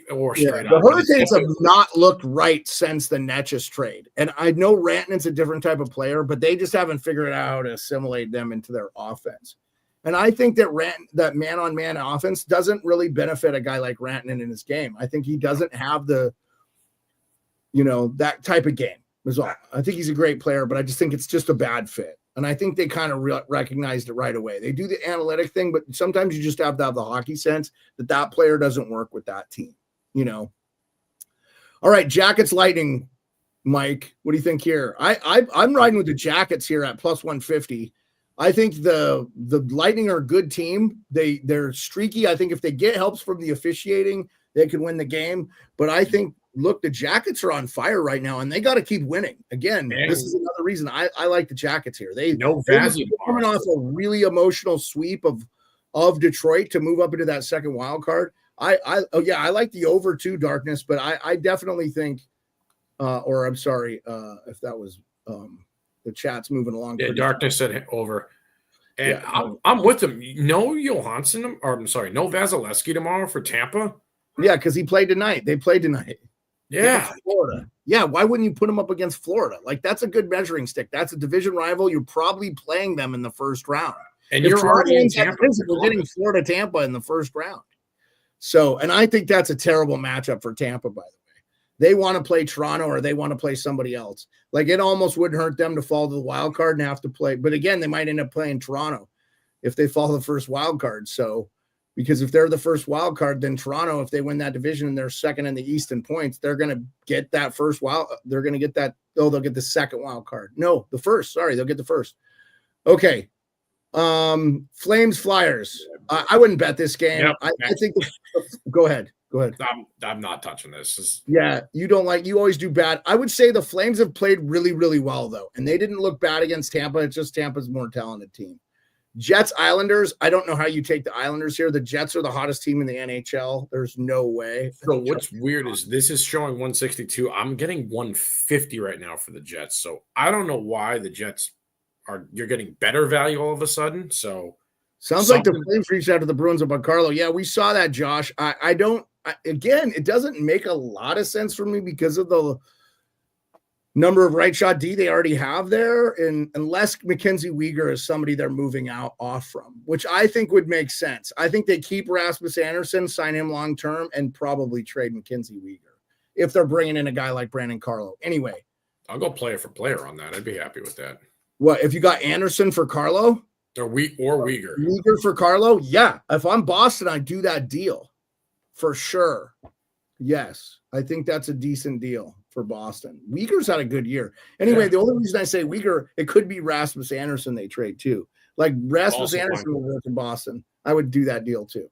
Or straight up. The Hurricanes have not looked right since the Netchus trade. And I know Rantanen's a different type of player, but they just haven't figured out how to assimilate them into their offense. And I think that man-on-man offense doesn't really benefit a guy like Rantanen in his game. I think he doesn't have that type of game. I think he's a great player, but I just think it's just a bad fit. And I think they kind of recognized it right away. They do the analytic thing, but sometimes you just have to have the hockey sense that player doesn't work with that team, All right, Jackets Lightning, Mike. What do you think here? I'm riding with the Jackets here at plus 150. I think the Lightning are a good team. They're streaky. I think if they get helps from the officiating, they could win the game. But I think, look, the Jackets are on fire right now, and they got to keep winning. Again, This is another reason I like the Jackets here. They're coming off a really emotional sweep of Detroit to move up into that second wild card. I like the over 2 Darkness, but I definitely think or I'm sorry, if that was the chat's moving along. Yeah, Darkness said over. And Yeah. I'm with him. No Johansson, or I'm sorry, no Vasilevsky tomorrow for Tampa. Yeah, because he played tonight. They played tonight. Yeah. Florida. Yeah, why wouldn't you put him up against Florida? Like, that's a good measuring stick. That's a division rival. You're probably playing them in the first round. And you're already in Tampa. We're getting Florida Tampa in the first round. So, and I think that's a terrible matchup for Tampa, by the way. They want to play Toronto or they want to play somebody else. Like, it almost wouldn't hurt them to fall to the wild card and have to play. But again, they might end up playing Toronto if they fall the first wild card. So, because if they're the first wild card, then Toronto, if they win that division and they're second in the East in points, they're going to get that first wild. They're going to get that. Oh, they'll get the second wild card. No, the first. Sorry, they'll get the first. Okay. Flames Flyers. I wouldn't bet this game. Yep. I think. Go ahead. I'm not touching this. Yeah, you always do bad. I would say the Flames have played really, really well though, and they didn't look bad against Tampa. It's just Tampa's a more talented team. Jets, Islanders. I don't know how you take the Islanders here. The Jets are the hottest team in the NHL. There's no way. So what's weird is this is showing 162. I'm getting 150 right now for the Jets. So I don't know why the Jets you're getting better value all of a sudden. So sounds like the Flames reached out to the Bruins about Pearlo. Yeah, we saw that, Josh. Again, it doesn't make a lot of sense for me because of the number of right shot D they already have there, and unless Mackenzie Weegar is somebody they're moving off from, which I think would make sense. I think they keep Rasmus Anderson, sign him long term, and probably trade Mackenzie Weegar if they're bringing in a guy like Brandon Carlo. Anyway, I'll go player for player on that. I'd be happy with that. What if you got Anderson for Carlo or Weegar? Weegar for Carlo? Yeah, if I'm Boston, I'd do that deal for sure. Yes, I think that's a decent deal for Boston. Weegar's had a good year. Anyway, The only reason I say Weegar, it could be Rasmus Anderson they trade too. Like Rasmus Anderson will go to Boston. I would do that deal too.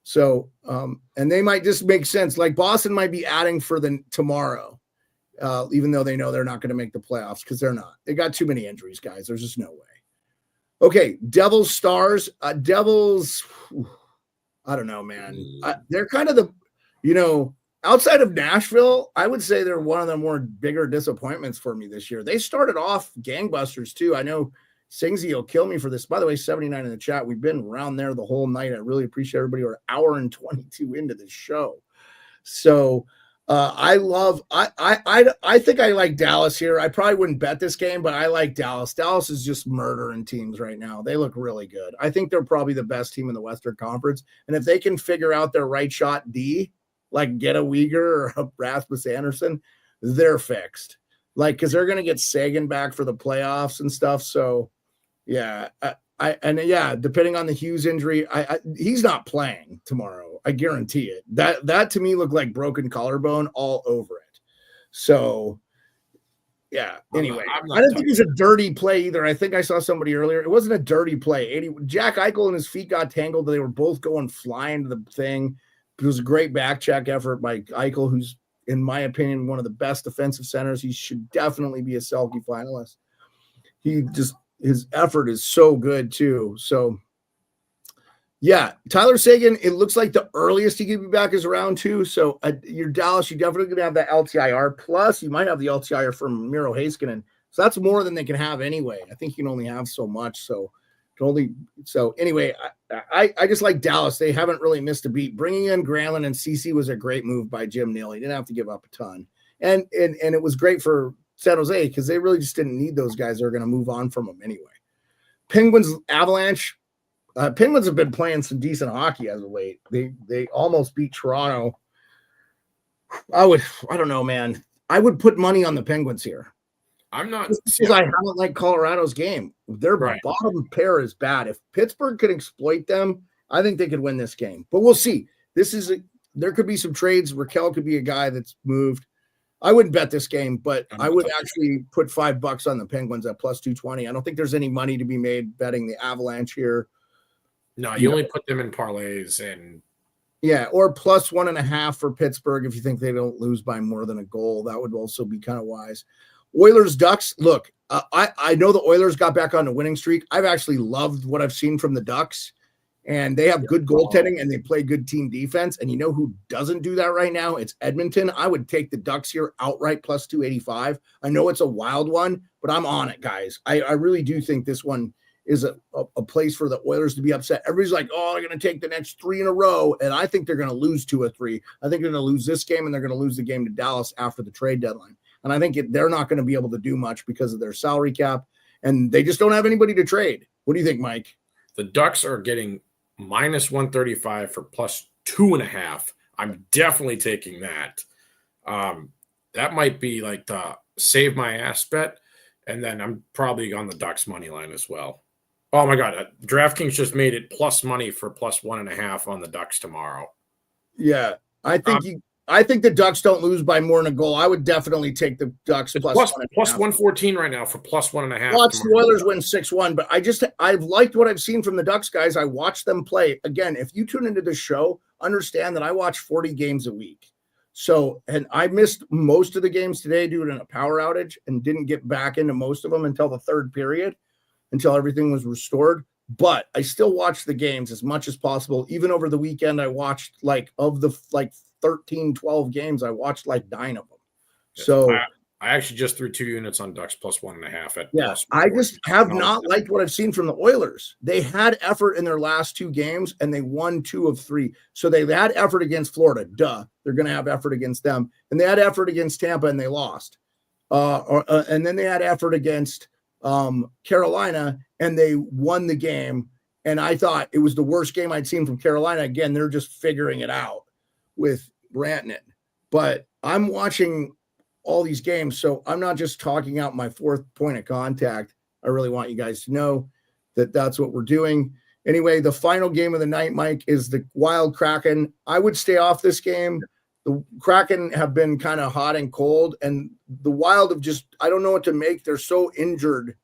So, and they might just make sense. Like Boston might be adding for the tomorrow, even though they know they're not going to make the playoffs because they're not. They got too many injuries, guys. There's just no way. Okay, Devils, Stars. Devils, I don't know, man. They're kind of the, outside of Nashville, I would say they're one of the more bigger disappointments for me this year. They started off gangbusters too. I know Singsy will kill me for this. By the way, 79 in the chat. We've been around there the whole night. I really appreciate everybody. We're an hour and 22 into the show. So I think I like Dallas here. I probably wouldn't bet this game, but I like Dallas. Dallas is just murdering teams right now. They look really good. I think they're probably the best team in the Western Conference. And if they can figure out their right shot D, like get a Weegar or a Rasmus Anderson, they're fixed. Like, because they're going to get Sagan back for the playoffs and stuff. So, yeah, depending on the Hughes injury, he's not playing tomorrow. I guarantee it. That to me looked like broken collarbone all over it. So, yeah. Anyway, I don't think it was a dirty play either. I think I saw somebody earlier. It wasn't a dirty play. Jack Eichel and his feet got tangled. They were both going flying to the thing. It was a great back check effort by Eichel, who's, in my opinion, one of the best defensive centers. He should definitely be a Selke finalist. His effort is so good too. So, yeah, Tyler Sagan, it looks like the earliest he could be back is around 2. So you're Dallas, you're definitely going to have that LTIR. Plus, you might have the LTIR from Miro Heiskanen. So that's more than they can have anyway. I think you can only have so much. So anyway, I just like Dallas. They haven't really missed a beat. Bringing in Granlund and CC was a great move by Jim Neal. He didn't have to give up a ton. And it was great for San Jose because they really just didn't need those guys. They're going to move on from them anyway. Penguins, Avalanche. Penguins have been playing some decent hockey as of late. They almost beat Toronto. I don't know, man. I would put money on the Penguins here. I'm not because I haven't liked Colorado's game. Their bottom pair is bad. If Pittsburgh could exploit them, I think they could win this game. But we'll see. There could be some trades. Raquel could be a guy that's moved. I wouldn't bet this game, but I would actually put $5 on the Penguins at plus 220. I don't think there's any money to be made betting the Avalanche here. No, you only put them in parlays and or plus 1.5 for Pittsburgh if you think they don't lose by more than a goal. That would also be kind of wise. Oilers, Ducks. Look, I know the Oilers got back on a winning streak. I've actually loved what I've seen from the Ducks, and they have good goaltending and they play good team defense. And you know who doesn't do that right now? It's Edmonton. I would take the Ducks here outright plus 285. I know it's a wild one, but I'm on it, guys. I really do think this one is a place for the Oilers to be upset. Everybody's like, oh, they're going to take the next 3 in a row. And I think they're going to lose 2 or 3. I think they're going to lose this game and they're going to lose the game to Dallas after the trade deadline. And I think they're not going to be able to do much because of their salary cap and they just don't have anybody to trade. What do you think, Mike? The Ducks are getting minus 135 for plus 2.5. I'm definitely taking that. That might be like the save my ass bet. And then I'm probably on the Ducks money line as well. Oh my God. DraftKings just made it plus money for plus 1.5 on the Ducks tomorrow. Yeah. I think the Ducks don't lose by more than a goal. I would definitely take the Ducks plus 114 right now for plus 1.5. Watch the Oilers win 6-1, but I've liked what I've seen from the Ducks, guys. I watched them play. Again, if you tune into the show, understand that I watch 40 games a week. So, and I missed most of the games today due to a power outage and didn't get back into most of them until the third period, until everything was restored. But I still watched the games as much as possible. Even over the weekend, I watched of the 13, 12 games, I watched 9 of them. So I actually just threw 2 units on Ducks plus 1.5 at I just have not liked what I've seen from the Oilers. They had effort in their last 2 games and they won 2 of 3. So they had effort against Florida. Duh. They're going to have effort against them. And they had effort against Tampa and they lost. And then they had effort against Carolina and they won the game. And I thought it was the worst game I'd seen from Carolina. Again, they're just figuring it out with Rantanen. But I'm watching all these games, so I'm not just talking out my 4th point of contact. I really want you guys to know that that's what we're doing. Anyway, the final game of the night, Mike, is the Wild Kraken. I would stay off this game. The Kraken have been kind of hot and cold, and the Wild have just, I don't know what to make. They're so injured,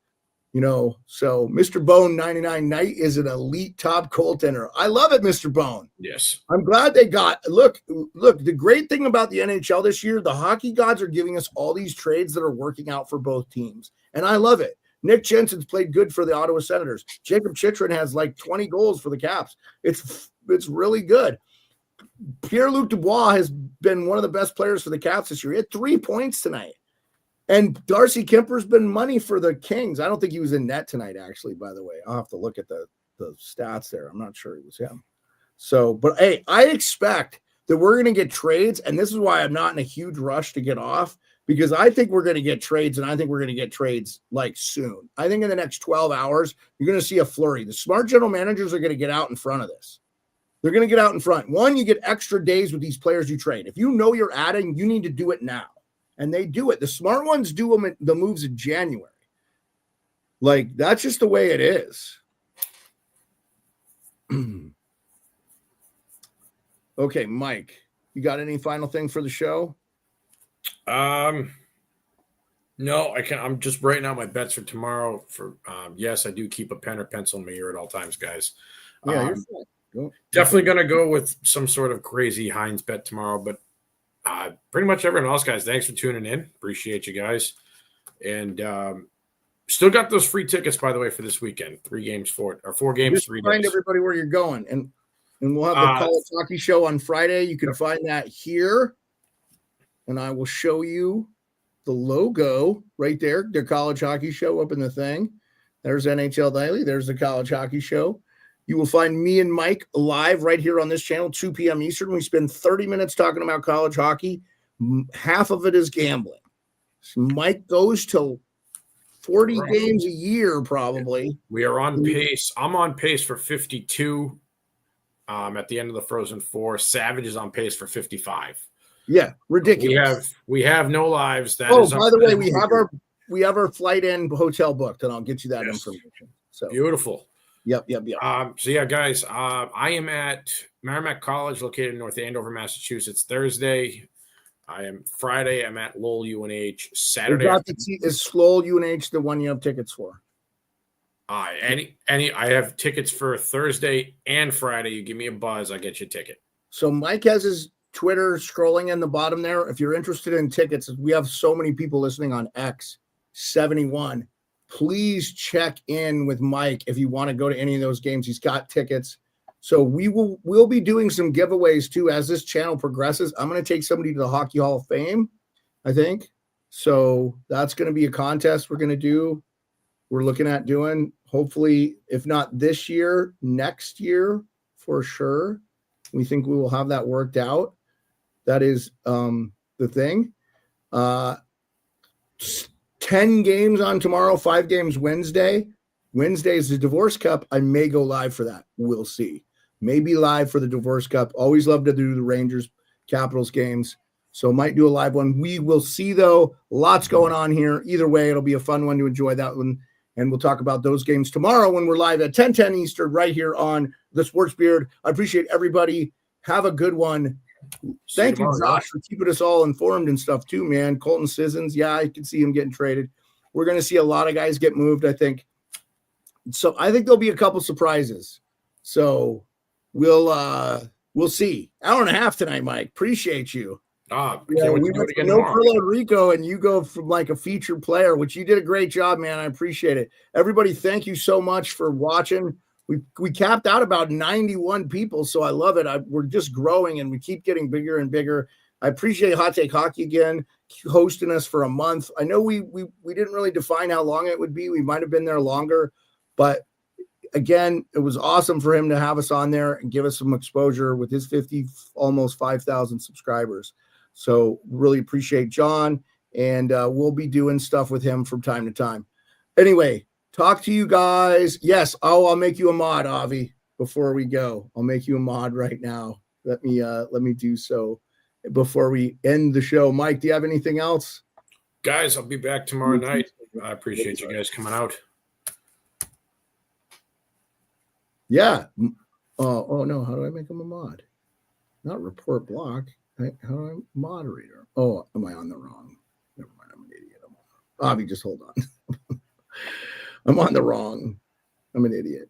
So Mr. Bone 99 Knight is an elite top goaltender. I love it, Mr. Bone. Yes. I'm glad they got, look, the great thing about the NHL this year, the hockey gods are giving us all these trades that are working out for both teams. And I love it. Nick Jensen's played good for the Ottawa Senators. Jacob Chychrun has 20 goals for the Caps. It's really good. Pierre-Luc Dubois has been one of the best players for the Caps this year. He had 3 points tonight. And Darcy Kemper's been money for the Kings. I don't think he was in net tonight, actually, by the way. I'll have to look at the stats there. I'm not sure it was him. So, but hey, I expect that we're going to get trades. And this is why I'm not in a huge rush to get off, because I think we're going to get trades. And I think we're going to get trades soon. I think in the next 12 hours, you're going to see a flurry. The smart general managers are going to get out in front of this. They're going to get out in front. One, you get extra days with these players you trade. If you know you're adding, you need to do it now. And they do it. The smart ones do the moves in January. That's just the way it is. Okay, Mike, you got any final thing for the show? No, I can't. I'm just writing out my bets for tomorrow. Yes, I do keep a pen or pencil in my ear at all times, guys. Yeah, definitely going to go with some sort of crazy Heinz bet tomorrow, but pretty much everyone else, guys, thanks for tuning in. Appreciate you guys. And still got those free tickets, by the way, for this weekend. 4 games, 3 days. Find everybody where you're going. And we'll have the College Hockey Show on Friday. You can find that here. And I will show you the logo right there. The College Hockey Show up in the thing. There's NHL Nightly. There's the College Hockey Show. You will find me and Mike live right here on this channel, 2 p.m. Eastern. We spend 30 minutes talking about college hockey. Half of it is gambling. So Mike goes to 40 games a year, probably. We are on pace. I'm on pace for 52 at the end of the Frozen Four. Savage is on pace for 55. Yeah, ridiculous. We have no lives. By the way, we have our flight in hotel booked, and I'll get you that information. So beautiful. Yep. So yeah, guys, I am at Merrimack College, located in North Andover, Massachusetts. Thursday, Friday. I'm at Lowell UNH. Saturday, is Lowell UNH the one you have tickets for? I have tickets for Thursday and Friday. You give me a buzz, I get you a ticket. So Mike has his Twitter scrolling in the bottom there. If you're interested in tickets, we have so many people listening on X71. Please check in with Mike if you want to go to any of those games. He's got tickets. So we'll be doing some giveaways too as this channel progresses. I'm going to take somebody to the Hockey Hall of Fame, I think. So that's going to be a contest we're going to do. We're looking at doing, hopefully, if not this year, next year for sure. We think we will have that worked out. That is the thing. 10 games on tomorrow, 5 games Wednesday. Wednesday is the Divorce Cup. I may go live for that. We'll see. Maybe live for the Divorce Cup. Always love to do the Rangers Capitals games. So might do a live one. We will see, though. Lots going on here. Either way, it'll be a fun one to enjoy that one. And we'll talk about those games tomorrow when we're live at 10:10 Eastern right here on The Sports Beard. I appreciate everybody. Have a good one. Thank you, Josh, for keeping us all informed and stuff too, man. Colton Sissons, yeah, I can see him getting traded. We're going to see a lot of guys get moved, I think. So I think there'll be a couple surprises. So we'll see. Hour and a half tonight, Mike. Appreciate you. We went from no Pearlo Rico, and you go from like a featured player, which you did a great job, man. I appreciate it. Everybody, thank you so much for watching. We capped out about 91 people, so I love it. We're just growing, and we keep getting bigger and bigger. I appreciate Hot Take Hockey again hosting us for a month. I know we didn't really define how long it would be. We might have been there longer, but again, it was awesome for him to have us on there and give us some exposure with his almost 5,000 subscribers. So really appreciate John, and we'll be doing stuff with him from time to time. Anyway, talk to you guys. Yes, I'll make you a mod, Avi, before we go. I'll make you a mod right now. Let me do so before we end the show. Mike, do you have anything else? Guys, I'll be back tomorrow night. I appreciate you guys coming out. Yeah. Oh no, how do I make him a mod? Not report block. How do I moderator? Oh, am I on the wrong? Never mind, I'm an idiot. Avi, just hold on. I'm on the wrong. I'm an idiot.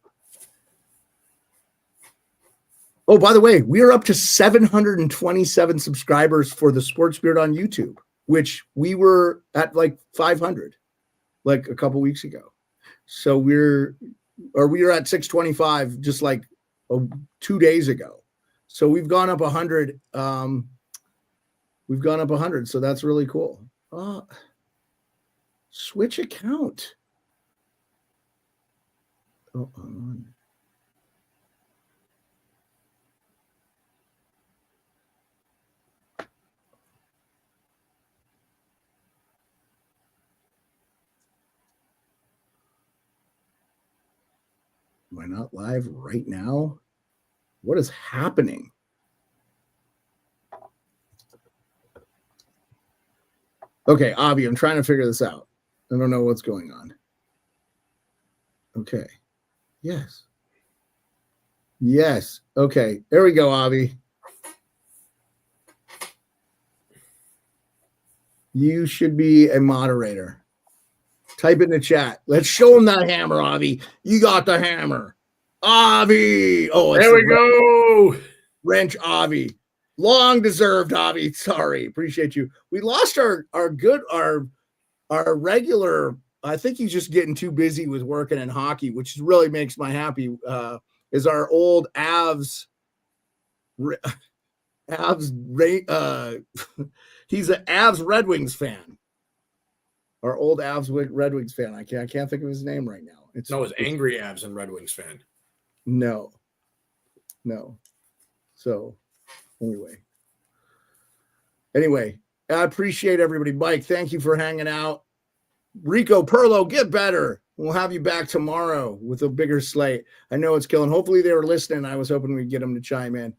Oh, by the way, we are up to 727 subscribers for the Sports Beard on YouTube, which we were at like 500 like a couple weeks ago. So we were at 625 just like 2 days ago. So we've gone up 100. We've gone up 100. So that's really cool. Switch account. Oh, am I not live right now? What is happening? Okay, Avi, I'm trying to figure this out. I don't know what's going on. Okay. Yes. Yes. Okay. There we go, Avi. You should be a moderator. Type in the chat. Let's show him that hammer, Avi. You got the hammer. Avi. Oh, there we go. Wrench Avi. Long deserved, Avi. Sorry. Appreciate you. We lost our regular. I think he's just getting too busy with working in hockey, which really makes my happy. Is our old Avs. He's an Avs Red Wings fan. Our old Avs Red Wings fan. I can't think of his name right now. It's angry Avs and Red Wings fan. No. So anyway, I appreciate everybody. Mike, thank you for hanging out. Rico, Pearlo, get better. We'll have you back tomorrow with a bigger slate. I know it's killing. Hopefully they were listening. I was hoping we'd get them to chime in.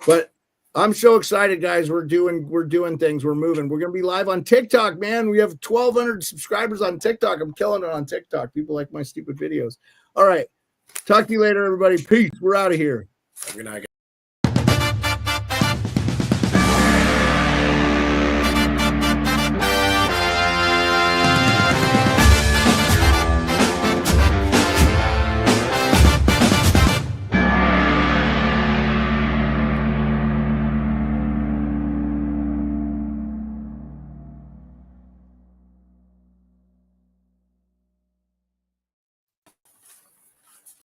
But I'm so excited, guys. We're doing things. We're moving. We're going to be live on TikTok, man. We have 1,200 subscribers on TikTok. I'm killing it on TikTok. People like my stupid videos. All right. Talk to you later, everybody. Peace. We're out of here. Good night.